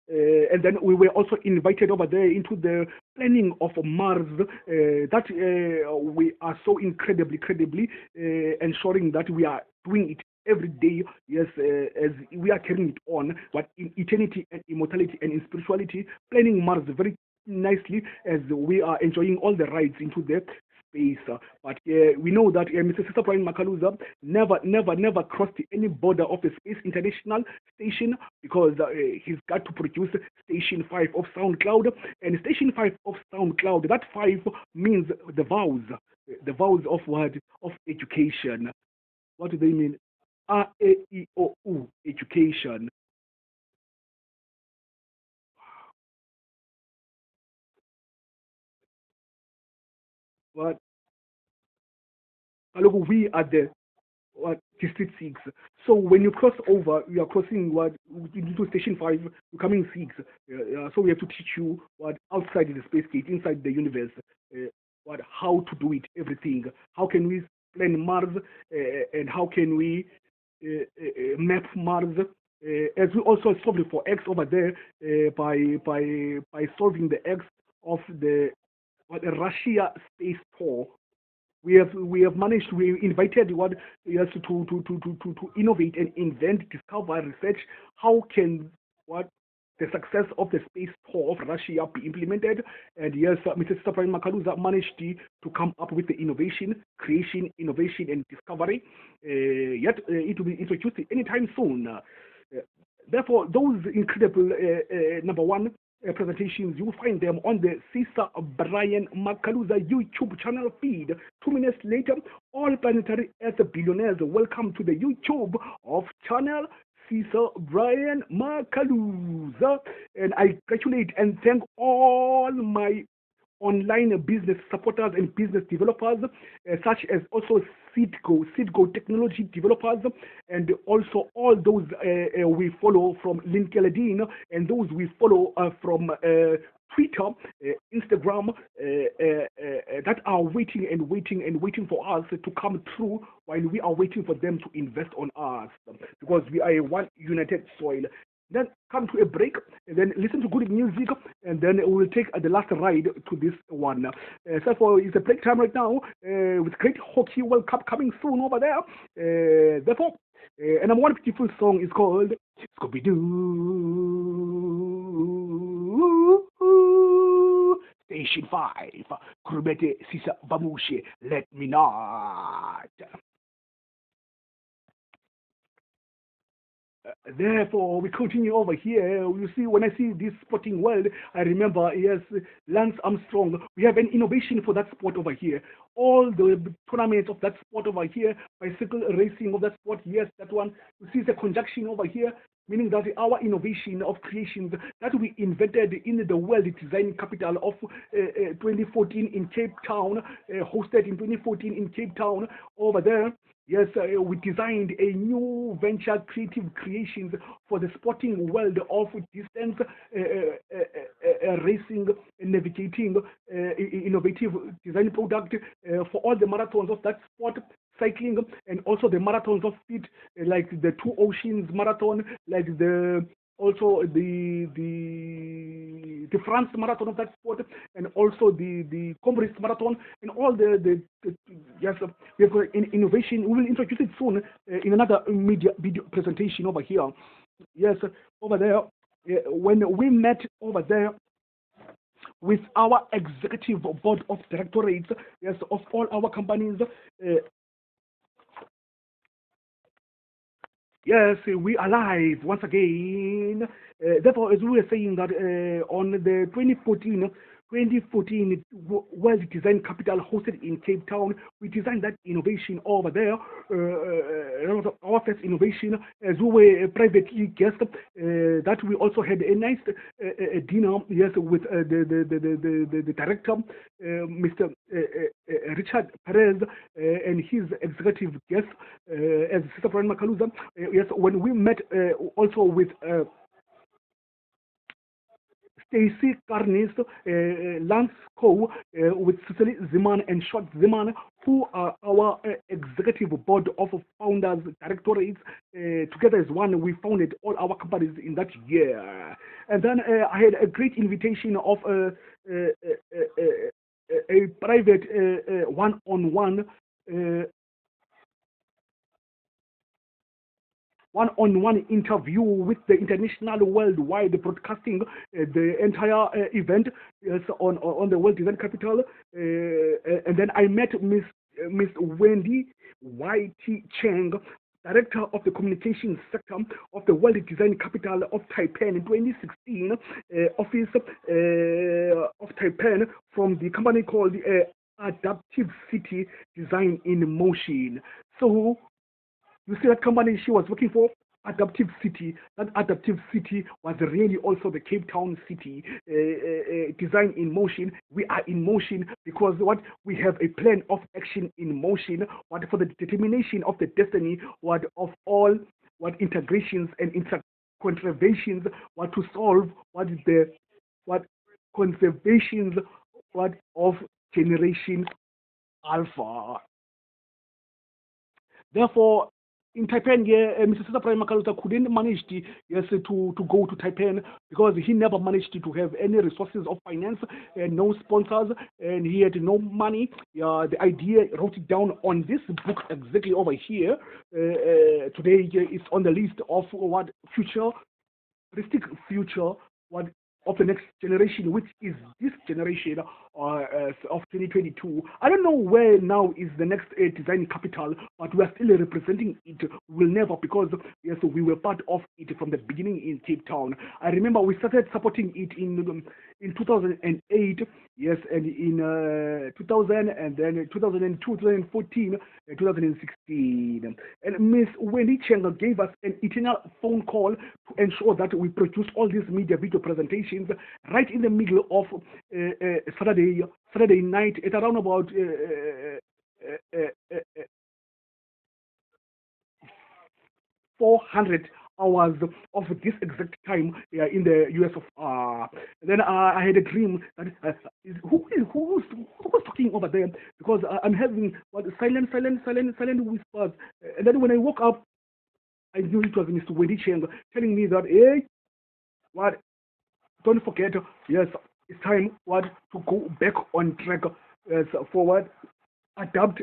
And then we were also invited over there into the planning of Mars, that we are so incredibly ensuring that we are doing it every day, yes, as we are carrying it on, but in eternity and immortality and in spirituality, planning Mars very nicely as we are enjoying all the rides into the space. But we know that Mr. Sister Brian Makaluza never crossed any border of the Space International Station, because he's got to produce Station 5 of SoundCloud. And Station 5 of SoundCloud, that 5 means the vows of what? Of education. What do they mean? R-A-E-O-U, education. What? We are the District 6. So when you cross over, you are crossing into Station 5, you're coming 6. So we have to teach you outside the space gate, inside the universe, how to do it, everything. How can we plan Mars, and how can we map Mars, as we also solved it for X over there, by solving the X of the Russia space tour. We have managed. We invited yes, to innovate and invent, discover, research. How can the success of the space tour of Russia be implemented? And yes, Mr. Sister Brian Makaluza managed to come up with the innovation, creation, innovation, and discovery. Yet it will be introduced anytime soon. Therefore, those incredible number one presentations, you will find them on the Sister Brian Makaluza YouTube channel feed. 2 minutes later, all planetary Earth billionaires, welcome to the YouTube of channel Sister Brian Makaluza. And I congratulate and thank all my online business supporters and business developers, such as also Seedgo technology developers, and also all those we follow from LinkedIn, and those we follow from Twitter, Instagram, that are waiting for us to come through, while we are waiting for them to invest on us, because we are a one united soil. Then come to a break, and then listen to good music, and then we will take the last ride to this one. So it's a break time right now, with great hockey World Cup coming soon over there. Therefore, and one beautiful song is called Scooby-Doo. Ooh, Station 5, Krubete Sisa Bamushe, let me not. Therefore, we continue over here. You see, when I see this sporting world, I remember, yes, Lance Armstrong. We have an innovation for that sport over here. All the tournaments of that sport over here, bicycle racing of that sport, yes, that one. You see the conjunction over here, meaning that our innovation of creations that we invented in the World Design Capital of 2014 in Cape Town, hosted in 2014 in Cape Town over there. Yes, we designed a new venture creative creations for the sporting world of distance racing, navigating, innovative design product for all the marathons of that sport, cycling, and also the marathons of speed, like the Two Oceans Marathon, like the also the France Marathon of that sport, and also the Combrist Marathon, and all the yes, we have got innovation. We will introduce it soon in another media video presentation over here. Yes, over there, when we met over there with our executive board of directorates, yes, of all our companies. Yes, we are live once again. Therefore, as we were saying that on the 2014 World Design Capital hosted in Cape Town, we designed that innovation over there. Our first innovation, as we were privately guest, that we also had a nice dinner, yes, with the director, Mr. Richard Perez, and his executive guest, as Sister Brian Makaluza. Yes, when we met also with Stacy Carnis, Lance Coe, with Cecily Ziman and Short Ziman, who are our executive board of founders, directorates. Together as one, we founded all our companies in that year. And then I had a great invitation of a private one-on-one interview with the international worldwide broadcasting the entire event, yes, on the World Design Capital. And then I met Miss Wendy Y.T. Cheng, Director of the Communications Sector of the World Design Capital of Taipei in 2016, Office of Taipei, from the company called Adaptive City Design in Motion. So you see that company she was working for, Adaptive City. That Adaptive City was really also the Cape Town city. Design in motion. We are in motion because what we have a plan of action in motion. What for the determination of the destiny. What of all what integrations and conservations. What to solve. What is the what conservations. What of generation Alpha. Therefore, in Taipei, Mr. Cesar Prime Makaluta couldn't manage to go to Taipei because he never managed to have any resources of finance and no sponsors, and he had no money. The idea wrote it down on this book exactly over here. Today it's on the list of what futuristic future, what of the next generation, which is this generation of 2022. I don't know where now is the next design capital, but we are still representing it. We'll never, because yes, we were part of it from the beginning in Cape Town. I remember we started supporting it in 2008, yes, and in 2000, and then 2002, 2014, and 2016. And Miss Wendy Cheng gave us an eternal phone call to ensure that we produce all these media video presentations right in the middle of Saturday night at around about 400 hours of this exact time in the US of then I had a dream that who's talking over there, because I'm having silent whispers, and then when I woke up I knew it was Mr. Wendy Cheng telling me that, hey, what, don't forget, yes, it's time what to go back on track, forward, adapt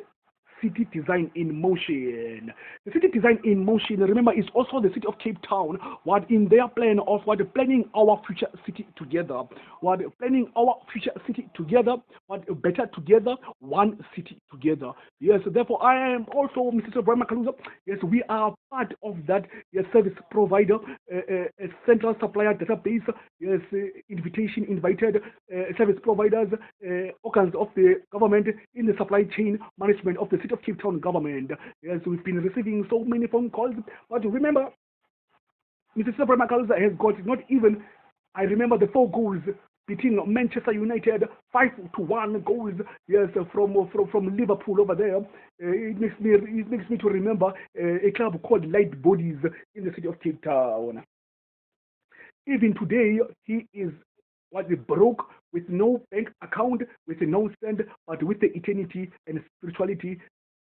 city design in motion. The city design in motion, remember, is also the city of Cape Town, what in their plan of what planning our future city together, what planning our future city together, what better together, one city together. Yes, therefore I am also Mr. Brian Makaluza. Yes, we are part of that, yes, service provider, a central supplier database, yes, invitation invited service providers, organs of the government in the supply chain management of the city of Cape Town government. Yes, we've been receiving so many phone calls, but remember, Mr. Sabra Makalza has got not even, I remember the 4 goals between Manchester United, 5-1 goals, yes, from Liverpool over there. It makes me to remember a club called Light Bodies in the city of Cape Town. Even today, he is broke, with no bank account, with no stand, but with the eternity and spirituality,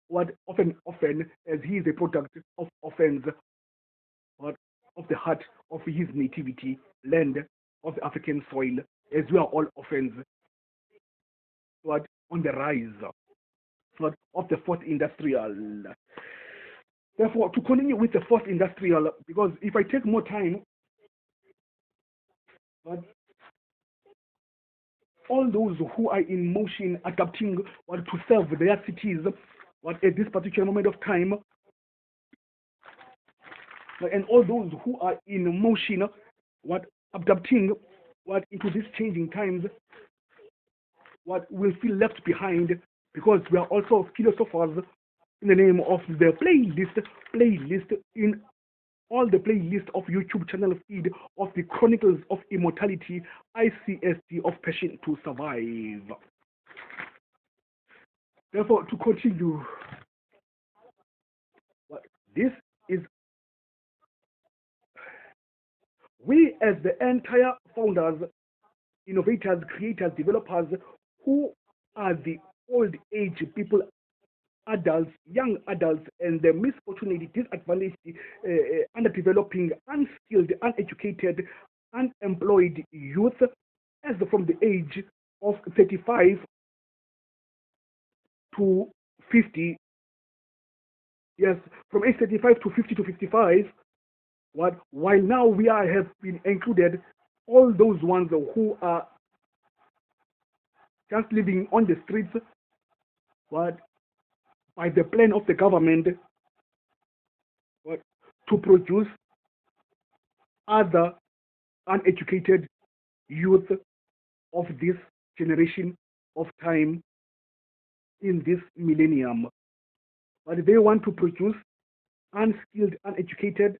often as he is a product of offense, of the heart of his nativity land, of the African soil, as we are all orphans, on the rise, of the fourth industrial. Therefore, to continue with the fourth industrial, because if I take more time, but all those who are in motion, adapting to serve their cities, at this particular moment of time, and all those who are in motion, adapting into these changing times, will feel left behind, because we are also philosophers in the name of the playlist in all the playlist of YouTube channel feed of the Chronicles of Immortality, ICSD of Passion to Survive. Therefore, to continue, this is, we as the entire founders, innovators, creators, developers, who are the old age people, adults, young adults, and the misfortunate, disadvantaged, underdeveloping, unskilled, uneducated, unemployed youth, as from the age of 35 to 50. Yes, from age 35 to 50 to 55. While now we have been included all those ones who are just living on the streets, by the plan of the government, to produce other uneducated youth of this generation of time in this millennium. But they want to produce unskilled, uneducated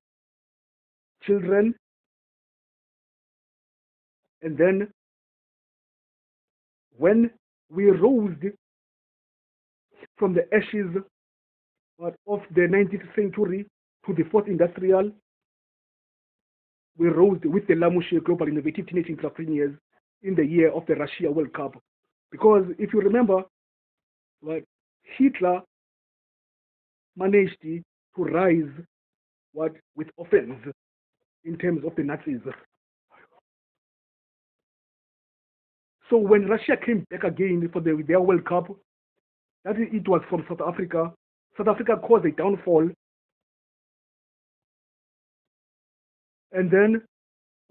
children, and then when we rose from the ashes of the 19th century to the fourth industrial, we rose with the Lamushe Global Innovative Teenage Entrepreneurs in the year of the Russia World Cup. Because if you remember, Hitler managed to rise with offense in terms of the Nazis. So when Russia came back again for their World Cup, it was from South Africa. South Africa caused a downfall. And then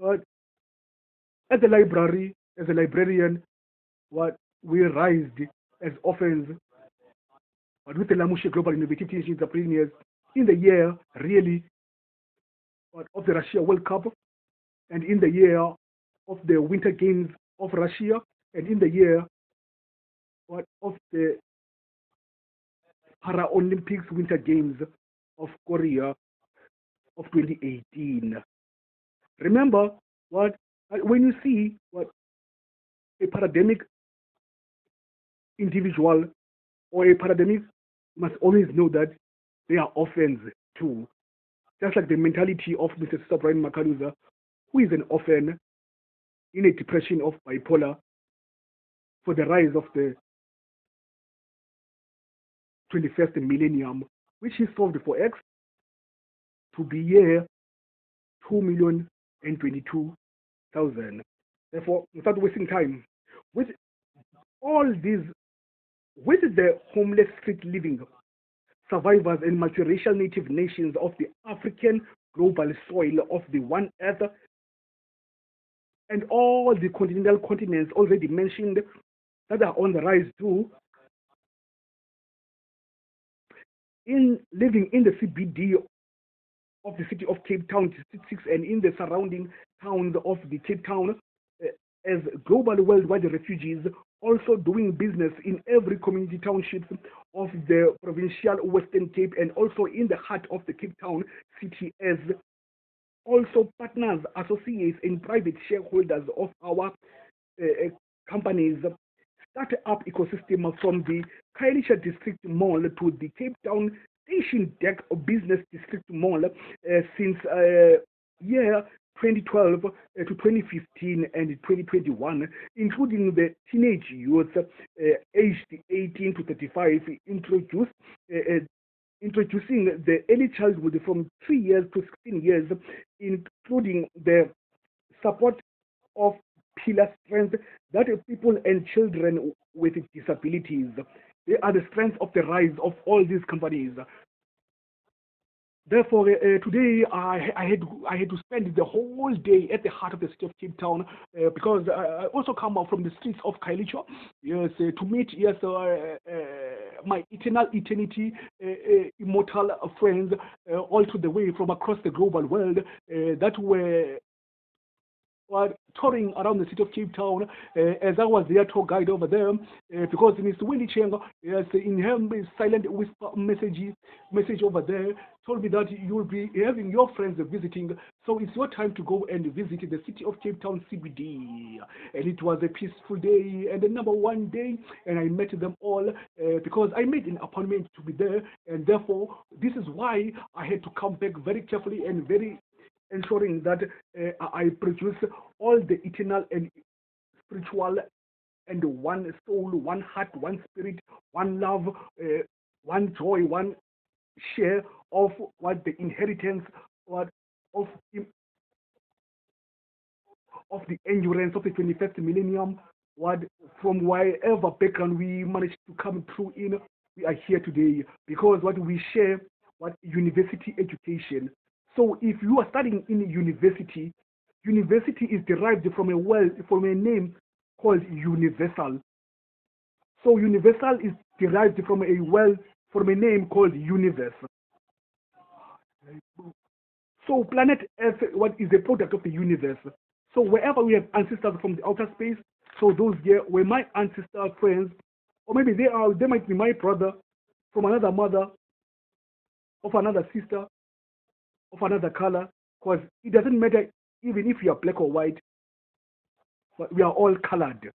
at the library, as a librarian, we rised as orphans, but with the Lamushe Global Innovative Teenage Entrepreneurs in the year really of the Russia World Cup, and in the year of the Winter Games of Russia, and in the year of the Paralympics Winter Games of Korea of 2018. Remember when you see a pandemic individual or a pandemic, you must always know that they are orphans too. Just like the mentality of Mr. Sister Brian Makaluza, who is an orphan in a depression of bipolar for the rise of the 21st millennium, which he solved for X to be year 2,022,000. Therefore, without wasting time, with all these, with the homeless street living, survivors and multiracial native nations of the African global soil of the One Earth and all the continental continents already mentioned that are on the rise too, in living in the CBD of the city of Cape Town, District 6, and in the surrounding towns of the Cape Town as global worldwide refugees, also doing business in every community township of the provincial Western Cape and also in the heart of the Cape Town city as also partners, associates, and private shareholders of our companies start-up ecosystem from the Khayelitsha District Mall to the Cape Town Station Deck Business District Mall since year 2012 to 2015 and 2021, including the teenage youth aged 18 to 35, introducing the early childhood from 3 years to 16 years, including the support of pillar strength that people and children with disabilities. They are the strength of the rise of all these companies. Therefore, today I had to spend the whole day at the heart of the city of Cape Town because I also come out from the streets of Khayelitsha, yes, to meet my eternity, immortal friends, all to the way from across the global world that were touring around the city of Cape Town as I was their tour guide over there because Mr. Wendy Cheng, yes, in her silent whisper message over there, told me that you will be having your friends visiting, so it's your time to go and visit the city of Cape Town CBD. And it was a peaceful day and the number one day, and I met them all because I made an appointment to be there, and therefore this is why I had to come back very carefully and very ensuring that I produce all the eternal and spiritual and one soul, one heart, one spirit, one love, one joy, one share of what the inheritance of the endurance of the 21st millennium, what from wherever background we managed to come through in, we are here today because what we share, what university education. So if you are studying in a university, university is derived from a name called universal. So universal is derived from a name called universe. So planet Earth, what is a product of the universe. So wherever we have ancestors from the outer space, so those here were my ancestor friends, or maybe they might be my brother from another mother, of another sister, of another color, because it doesn't matter even if you are black or white, but we are all colored.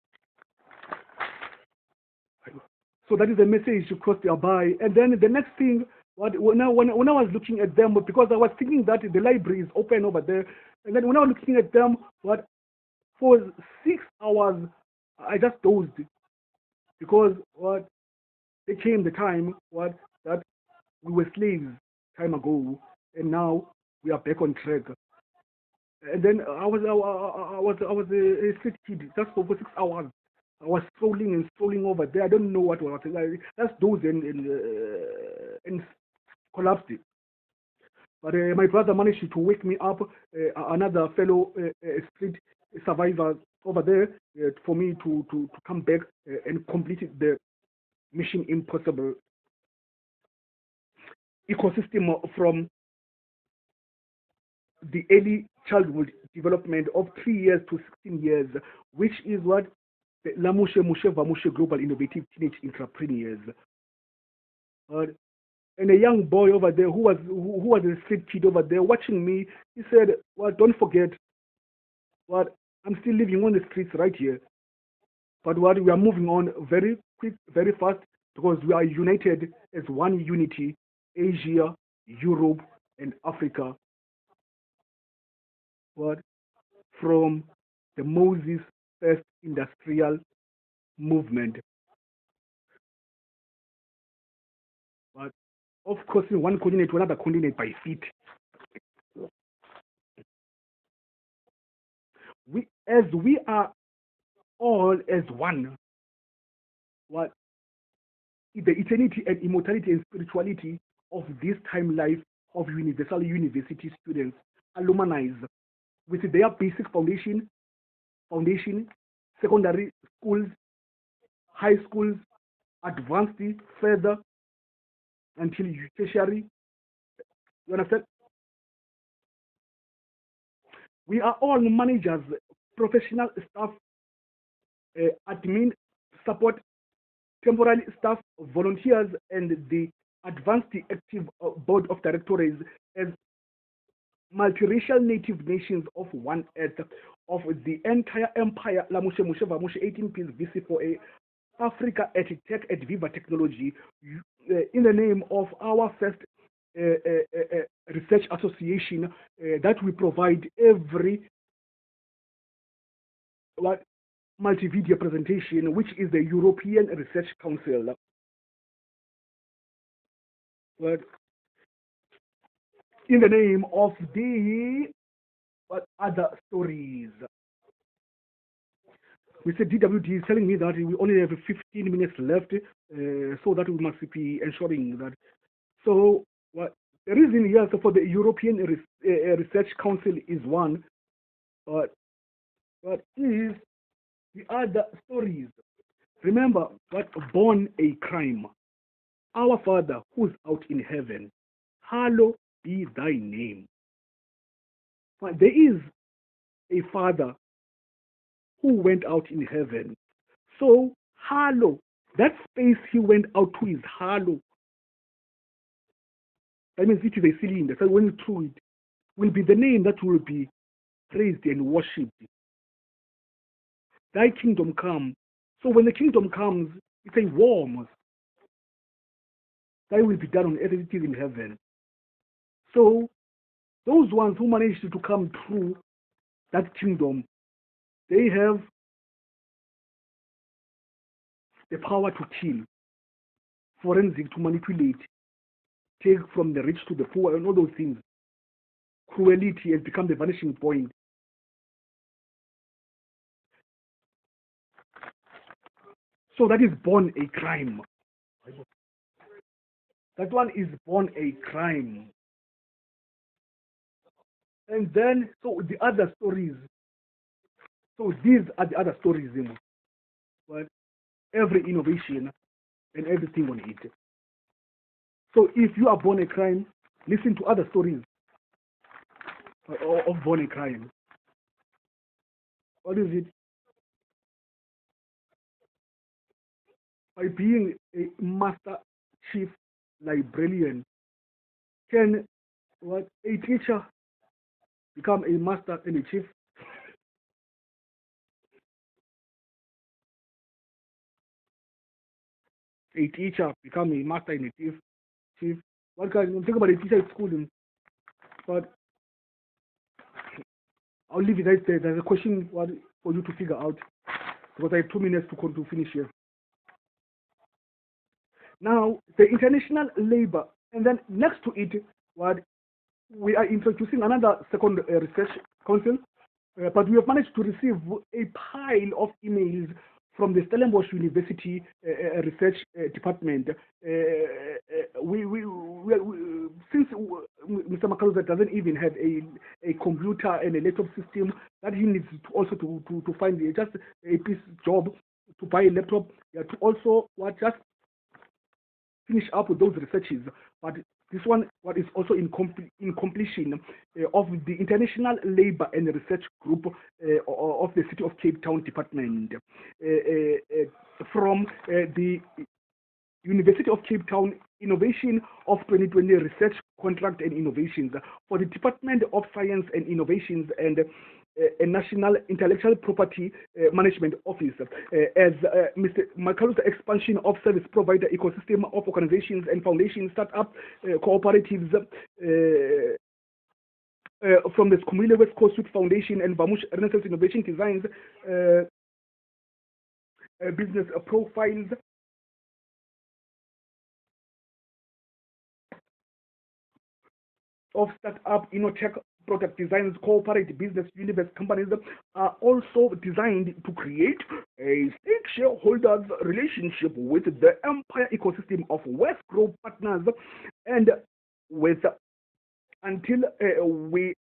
So that is the message to cross their by. And then the next thing, when I was looking at them, because I was thinking that the library is open over there, and then when I was looking at them, for 6 hours, I just dozed because there came the time that we were slaves time ago, and now we are back on track. And then I was a street kid just for 6 hours. I was strolling over there. I don't know what was. Just dozed and collapsed. But my brother managed to wake me up, another fellow street survivor over there, for me to come back and complete the mission impossible ecosystem from the early childhood development of 3 years to 16 years, which is what the Lamushe Vamushe Global Innovative Teenage Entrepreneurs. And a young boy over there who was a street kid over there watching me, he said, "Well, don't forget, I'm still living on the streets right here, but we are moving on very quick, very fast, because we are united as one unity, Asia, Europe, and Africa. From the Moses First Industrial Movement." But of course, in one continent to another continent by feet. We are all as one, it the eternity and immortality and spirituality of this time life of universal university students, alumni, with their basic foundation, secondary schools, high schools, advanced, further, until tertiary. You understand? We are all managers, professional staff, admin, support, temporary staff, volunteers, and the advanced active board of directors as multiracial native nations of one earth of the entire empire Lamushe Mushe Vamushe 18 piece VC4A Africa at Tech at Viva Technology, in the name of our first research association that we provide every multimedia presentation, which is the European Research Council. But in the name of the other stories. We said DWD is telling me that we only have 15 minutes left, so that we must be ensuring that. So the reason here for the European Research Council is one, but is the other stories. Remember, born a crime. Our Father who's out in heaven, hallowed be thy name. But there is a Father who went out in heaven. So, hallow, that space he went out to is hallow. That means it is a cylinder. So when you throw it, will be the name that will be praised and worshipped. Thy kingdom come. So when the kingdom comes, it's a warm. Thy will be done on earth as it is in heaven. So those ones who managed to come through that kingdom, they have the power to kill, forensic to manipulate, take from the rich to the poor, and all those things. Cruelty has become the vanishing point. So that is born a crime. That one is born a crime. And then, so the other stories. So these are the other stories, but every innovation and everything on it. So if you are born a crime, listen to other stories of born a crime. What is it? By being a master chief librarian, can a teacher become a master and a chief? A teacher become a master and a chief. What can you think about a teacher at school? But I'll leave it right there. There's a question for you to figure out, because I have 2 minutes to finish here. Now, the international labor, and then next to it, we are introducing another second research council, but we have managed to receive a pile of emails from the Stellenbosch University Research Department. Since Mr. Makaluza doesn't even have a computer and a laptop system, that he needs to also to find just a piece job to buy a laptop, to also just finish up with those researches. But this one is also in completion of the International Labour and Research Group of the City of Cape Town Department from the University of Cape Town Innovation of 2020 Research Contract and Innovations for the Department of Science and Innovations and a National Intellectual Property Management Office as Mr. Makaluza expansion of service provider ecosystem of organizations and foundations, startup cooperatives from the Skumile West Coast Youth Foundation and Vamush Renaissance Innovation Designs business profiles. Of startup, tech product designs, corporate business universe companies are also designed to create a stake shareholders relationship with the empire ecosystem of West Group partners, and with until we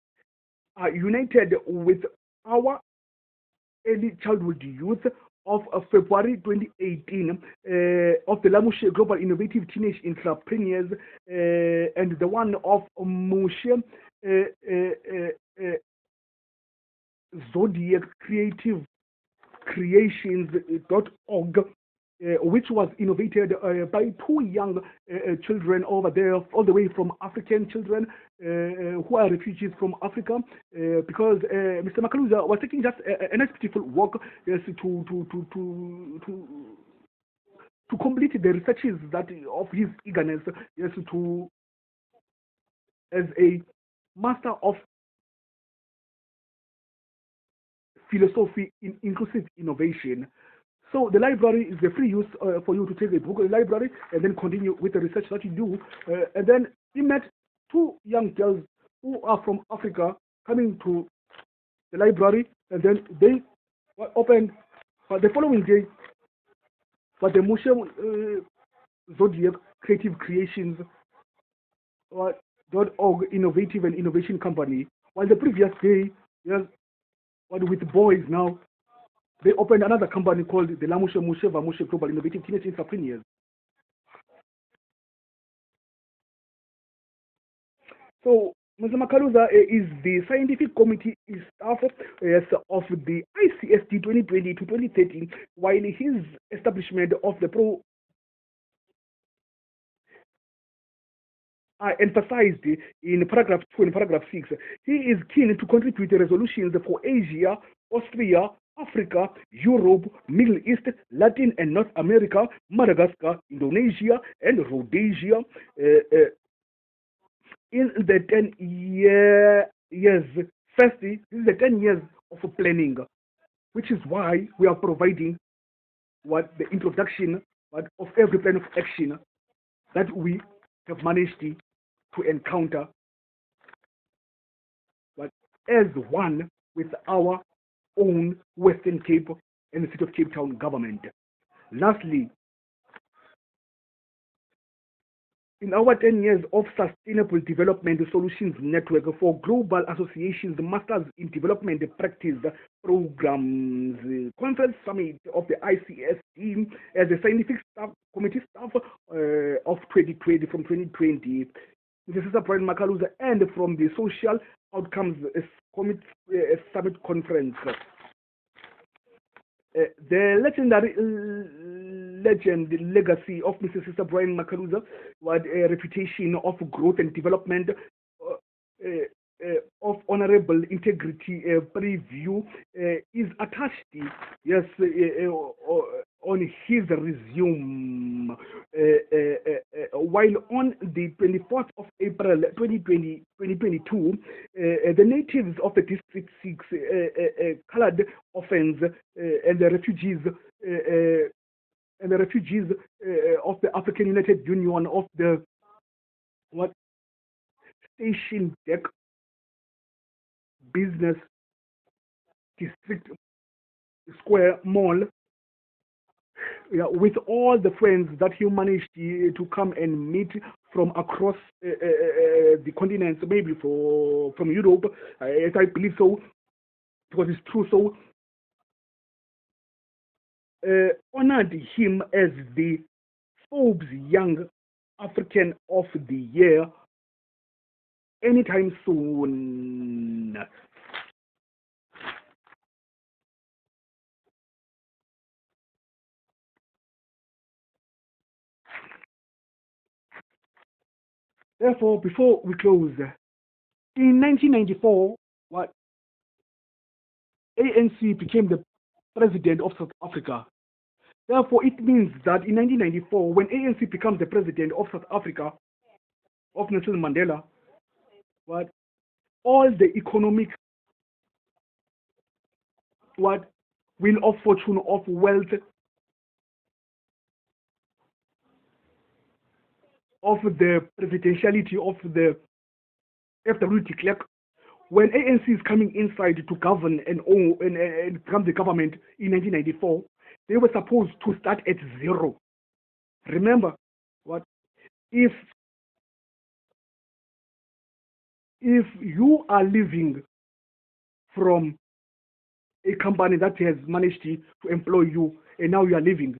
are united with our early childhood youth of February 2018 of the Lamushe Global Innovative Teenage Entrepreneurs and the one of Mushe Zodiac Creative Creations.org, which was innovated by two young children over there, all the way from African children who are refugees from Africa, because Mr. Makaluza was taking just a nice beautiful walk, yes, to complete the researches that of his eagerness, yes, to as a master of philosophy in inclusive innovation. So the library is the free use for you to take a book in the library and then continue with the research that you do. And then he met two young girls who are from Africa coming to the library, and then they were opened the following day for the Mushem Zodiac Creative Creations .org Innovative and Innovation Company. While the previous day, yes, with boys now, they opened another company called the Lamushe Musheva Mushe Global Innovative Teenage Entrepreneurs. So, Mr. Makaluza is the scientific committee staff of the ICSD 2020 to 2030, while his establishment of the pro are emphasized in paragraph 2 and paragraph 6. He is keen to contribute resolutions for Asia, Austria, Africa, Europe, Middle East, Latin and North America, Madagascar, Indonesia, and Rhodesia in the 10 years. Firstly, this is the 10 years of planning, which is why we are providing the introduction of every plan of action that we have managed to encounter, but as one with our own Western Cape and the City of Cape Town government. Lastly, in our 10 years of Sustainable Development Solutions Network for Global Associations Masters in Development Practice Programs Conference Summit of the ICSD as a scientific staff committee staff of 2020 from 2020, Mr. Sister Brian Makaluza, and from the Social Outcomes Summit Conference. The legendary legacy of Mr. Sister Brian Makaluza was a reputation of growth and development, of honorable integrity preview is attached, yes, on his resume. While on the 24th of April 2022, the natives of the District 6 colored orphans and the refugees of the African United Union of the Station Deck Business District Square Mall, with all the friends that he managed to come and meet from across the continents, maybe from Europe, as I believe so, because it's true. So honored him as the Forbes Young African of the Year anytime soon. Therefore, before we close, in 1994, ANC became the president of South Africa. Therefore, it means that in 1994, when ANC becomes the president of South Africa, of Nelson Mandela, all the economic wheel of fortune, of wealth, of the presidentiality of the FW de Klerk when ANC is coming inside to govern and become the government in 1994, they were supposed to start at zero. Remember, what if you are living from a company that has managed to employ you, and now you are living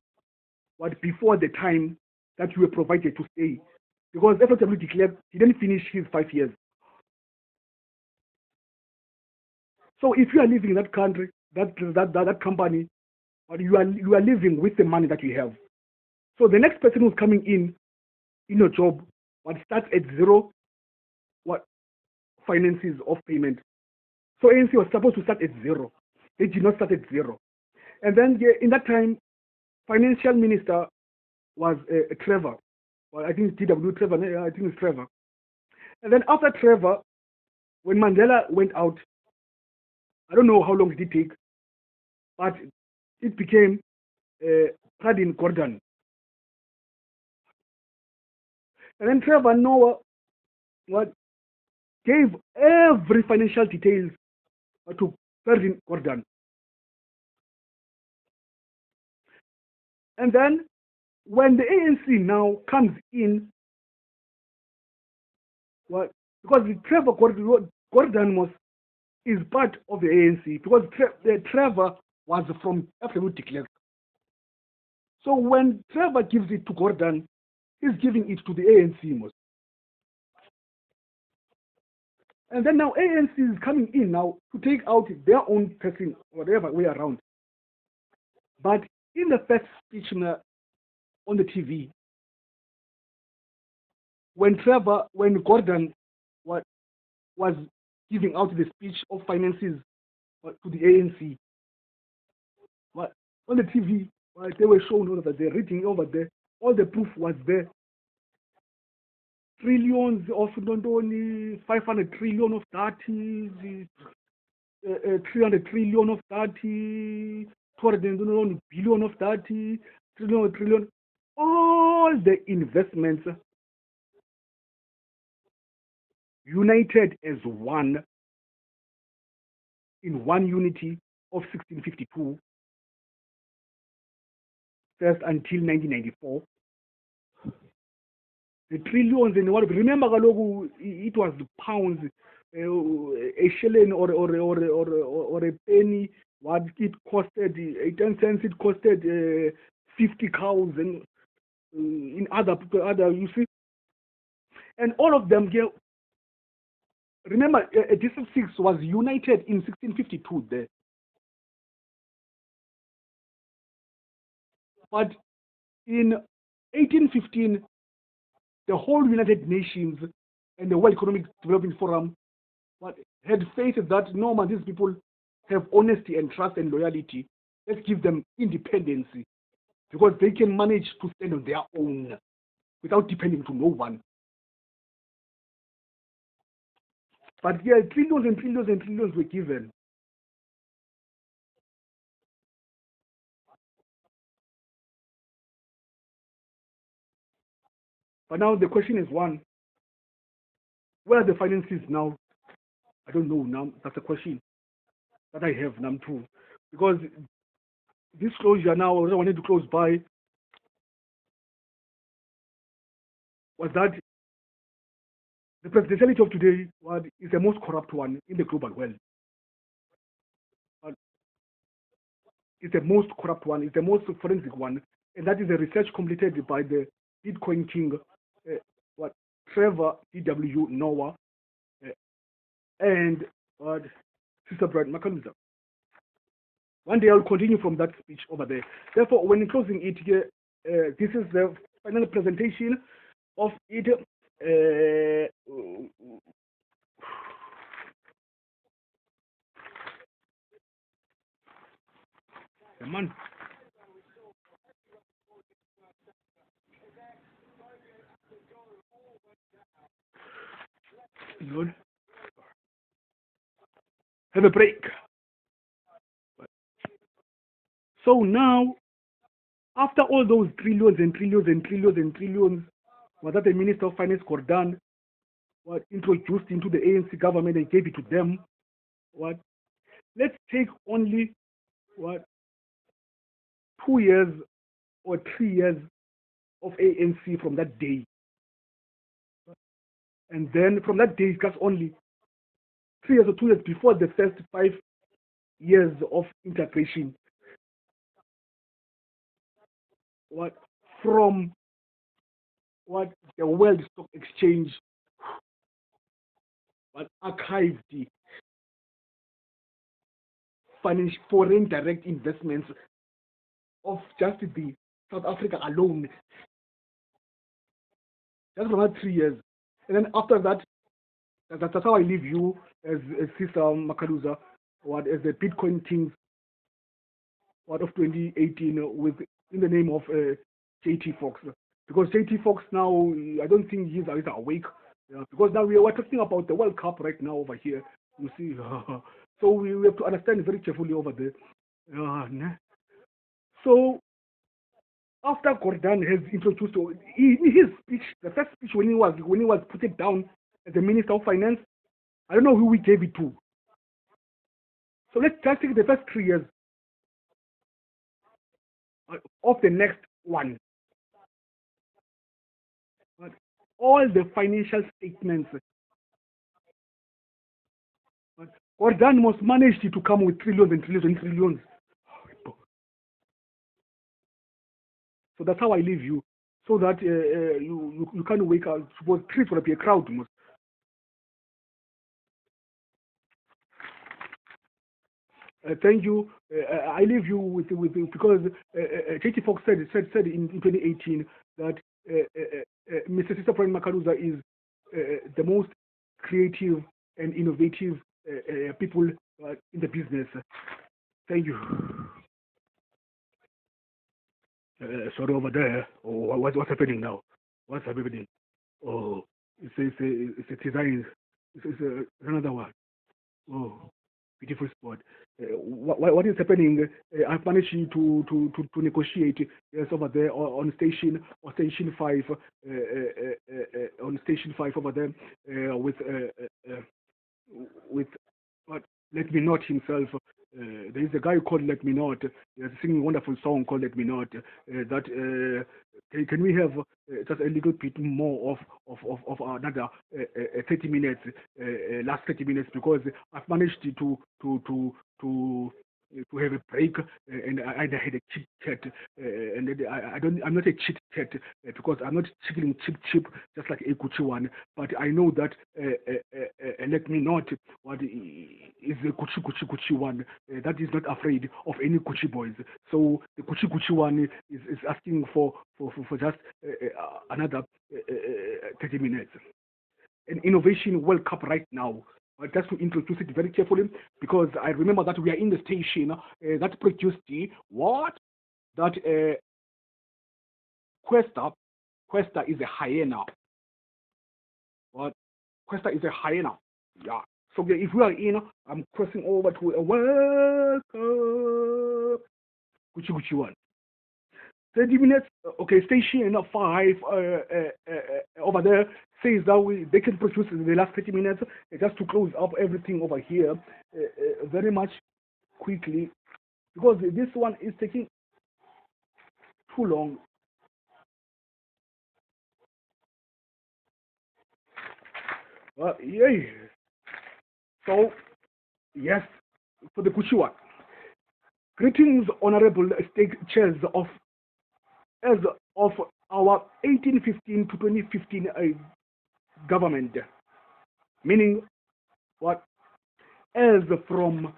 what before the time that you were provided to stay, because FSW declared he didn't finish his 5 years. So if you are living in that country, that company, you are living with the money that you have. So the next person who's coming in your job, what starts at zero, what finances of payment. So ANC was supposed to start at zero. They did not start at zero. And then in that time, financial minister was Trevor. Well, I think it's TW Trevor. I think it's Trevor. And then after Trevor, when Mandela went out, I don't know how long it did take, but it became Pradin Gordhan. And then Trevor Noah gave every financial details to Pradin Gordhan. And then when the ANC now comes in, because Trevor Gordhan is part of the ANC, because Trevor was from FW de Klerk. So when Trevor gives it to Gordhan, he's giving it to the ANC most. And then now ANC is coming in now to take out their own person, whatever way around. But in the first speech on the TV, when Gordhan was giving out the speech of finances to the ANC, on the TV, they were shown over there, reading over there, all the proof was there. Trillions of Londoni, 500 trillion of that, 300 trillion of that, 200 billion of that, trillion, all the investments united as one in one unity of 1652, first until 1994. The trillions and what? Remember, it was pounds, a shilling or a penny. What it costed? 10 cents. It costed 50 cows, and in other you see, and all of them. Remember, District 6 was united in 1652 there, but in 1815. The whole United Nations and the World Economic Development Forum had faith that no man, these people have honesty and trust and loyalty. Let's give them independence because they can manage to stand on their own without depending to no one. But yeah, trillions and trillions and trillions were given. But now the question is one, where are the finances now? I don't know now. That's a question that I have now too. Because this closure now, what I wanted to close by was that the presidentiality of today is the most corrupt one in the global world. It's the most corrupt one, it's the most forensic one, and that is a research completed by the Bitcoin king, Trevor D.W. Noah, and Sister Brad McAllister. One day I'll continue from that speech over there. Therefore, when closing it here, this is the final presentation of it. Man. Good. Have a break. So now, after all those trillions and trillions and trillions and trillions, was that the Minister of Finance Gordhan what introduced into the ANC government and gave it to them. What? Let's take only what 2 years or 3 years of ANC from that day, and then from that day, just only 3 years or 2 years before the first 5 years of integration. What from what the World Stock Exchange what archived the financial foreign direct investments of just the South Africa alone, just for that 3 years. And then after that, that's how I leave you as Sister Makaluza, what as the Bitcoin things, what of 2018 with in the name of JT Fox, because JT Fox now I don't think he's awake, because now we are talking about the World Cup right now over here. You see, so we have to understand very carefully over there. So after Gordhan has introduced in his speech, the first speech when he was put it down as the Minister of Finance, I don't know who we gave it to. So let's just take the first 3 years of the next one. All the financial statements. Gordhan must manage to come with trillions and trillions and trillions. So that's how I leave you, so that you can't wake up. Suppose treat will be a crowd. Thank you. I leave you with because JT Fox said in 2018 that Mr. Sister Brian Makaluza is the most creative and innovative people in the business. Thank you. Sorry over there. Oh, what's happening now? What's happening? Oh, it's a design. It's another one. Oh, beautiful spot. What is happening? I've managed to negotiate over there on station 5 on station 5 over there with what Let Me Not himself. There is a guy called Let Me Not. He's singing a wonderful song called Let Me Not. Can we have just a little bit more of another 30 minutes, last 30 minutes, because I've managed to have a break, and I had a chit chat, and I'm not a chit chat because I'm not chickling chip just like a Gucci one, but I know that Let Me Not what is a Gucci one that is not afraid of any Gucci boys. So the Gucci one is asking for just another 30 minutes. An innovation World Cup right now. Just to introduce it very carefully, because I remember that we are in the station that produced the what? That Questa is a hyena. What? Questa is a hyena. Yeah. So if we are in, I'm crossing over to a World Cup. Gucci one. 30 minutes, okay, station 5 over there says that they can produce in the last 30 minutes just to close up everything over here very much quickly, because this one is taking too long. Yeah. So, yes, for the Gucci one. Greetings, honorable state chairs of our 1815 to 2015 government, meaning what? As from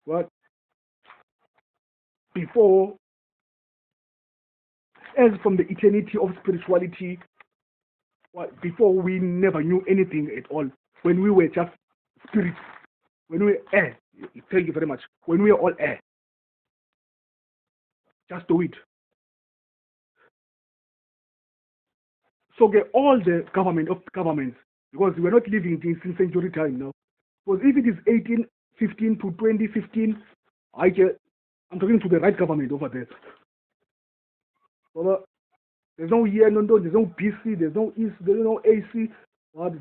what? Before, as from the eternity of spirituality, what? Before we never knew anything at all, when we were just spirits, when we were air. Thank you very much. When we were all air. Just do it. So get all the government of governments, because we're not living in century time now. Because if it is 1815 to 2015, I'm talking to the right government over there. So There's no year, there's no BC, there's no East, there's no AC,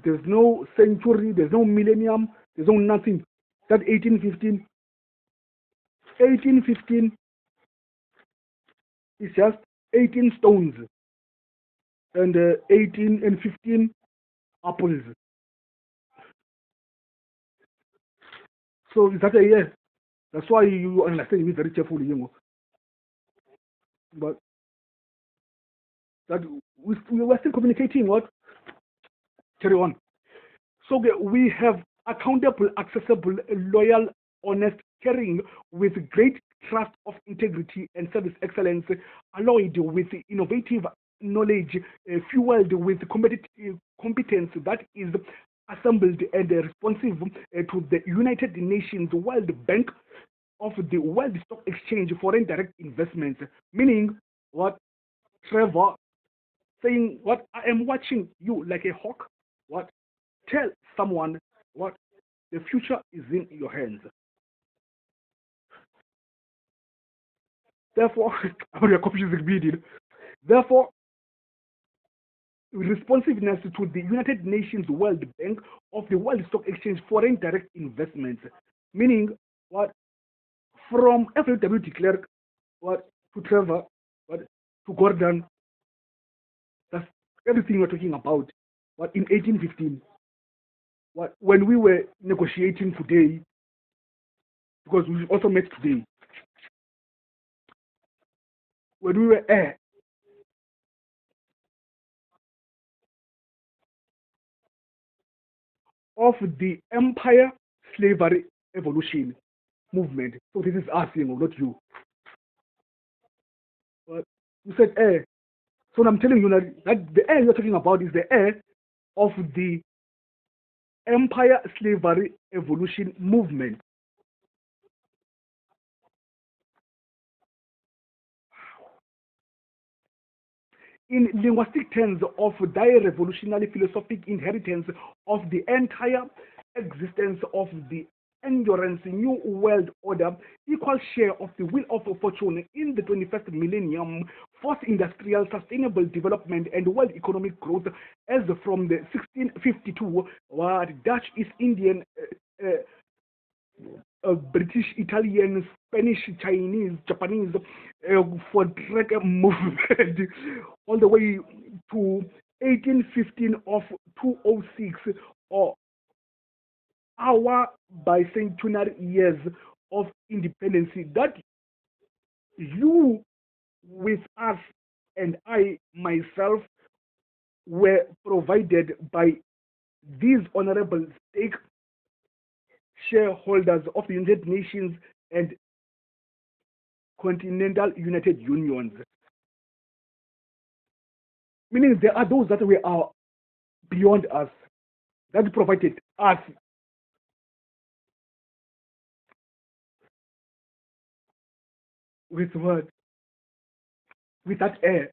there's no century, there's no millennium, there's no nothing. That 1815 is just 18 stones and 18 and 15 apples. So is that a year? That's why you understand me very carefully, But that we were still communicating. What? Carry on. So we have accountable, accessible, loyal, honest, caring, with great trust of integrity and service excellence, alloyed with innovative knowledge, fueled with competence that is assembled and responsive to the United Nations World Bank of the World Stock Exchange Foreign Direct Investments. Meaning, what Trevor saying, what I am watching you like a hawk. What tell someone what the future is in your hands. Therefore, I'm confusing meaning. Therefore, responsiveness to the United Nations World Bank of the World Stock Exchange Foreign Direct Investments, meaning what from FW de Klerk, what to Trevor, what to Gordon. That's everything we're talking about. What in 1815, what when we were negotiating today, because we also met today, when we were of the empire slavery evolution movement. So this is us, not you. But you said So I'm telling you that the you're talking about is the of the empire slavery evolution movement. In linguistic terms of the revolutionary philosophic inheritance of the entire existence of the endurance new world order, equal share of the wheel of fortune in the 21st millennium, forced industrial sustainable development and world economic growth as from the 1652 Dutch East Indian British, Italian, Spanish, Chinese, Japanese for drag movement all the way to 1815 of 206 or our bicentenary years of independence that you with us and I myself were provided by these honorable stake shareholders of the United Nations and Continental United Unions. Meaning there are those that are beyond us, that provided us with what? With that air.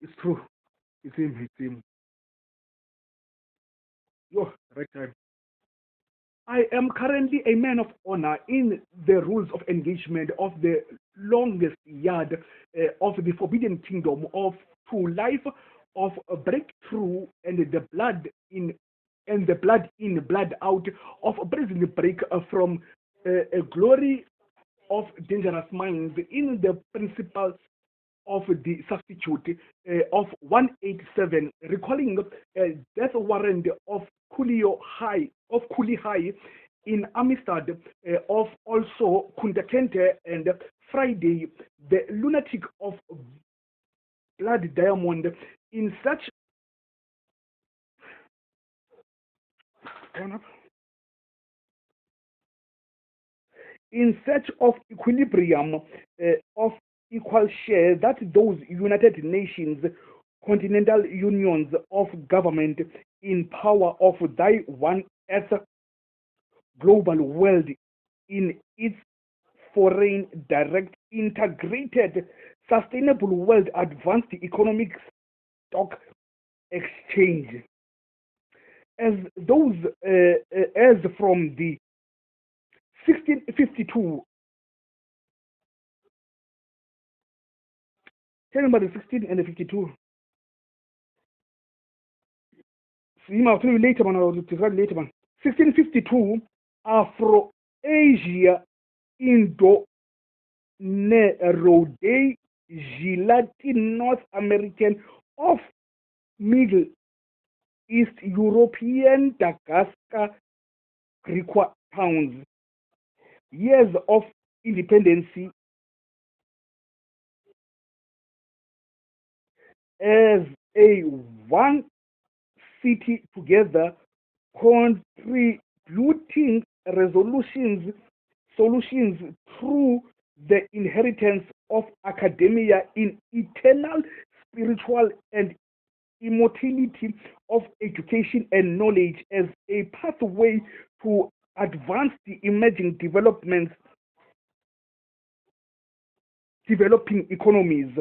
It's true. It's him. Yo, right time. I am currently a man of honor in the rules of engagement of the longest yard of the forbidden kingdom of true life, of breakthrough and the blood in blood out, of brazen break from a glory of dangerous minds in the principles of the substitute of 187, recalling death warrant of Cooley High in Amistad, of also Kunta Kente and Friday, the lunatic of Blood Diamond, in such of equilibrium of equal share that those United Nations continental unions of government in power of thy one earth global world in its foreign direct integrated sustainable world advanced economic stock exchange as those as from the 1652. Tell me about the 16 and the 52. I'll tell you later, man. I'll describe later, man. 1652, Afro-Asia, Indo-Rhodesia, North American of Middle East European Dagascar Griqua towns. Years of independence as a one city together, contributing solutions through the inheritance of academia in eternal spiritual and immortality of education and knowledge as a pathway to advance the emerging developing economies,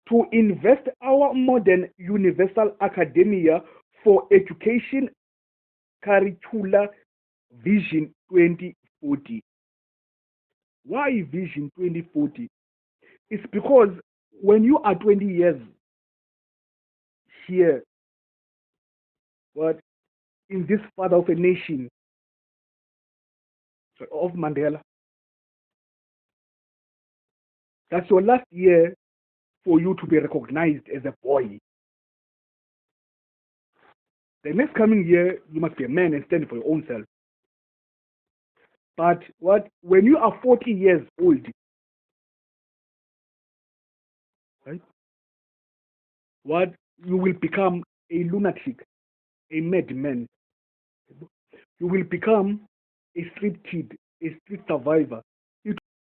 to invest our modern universal academia for education curricular vision 2040. Why vision 2040? It's because when you are 20 years here, what, in this father of a nation of Mandela, that's your last year for you to be recognized as a boy. The next coming year, you must be a man and stand for your own self. But when you are 40 years old, right, you will become a lunatic, a madman. You will become a street kid, a street survivor.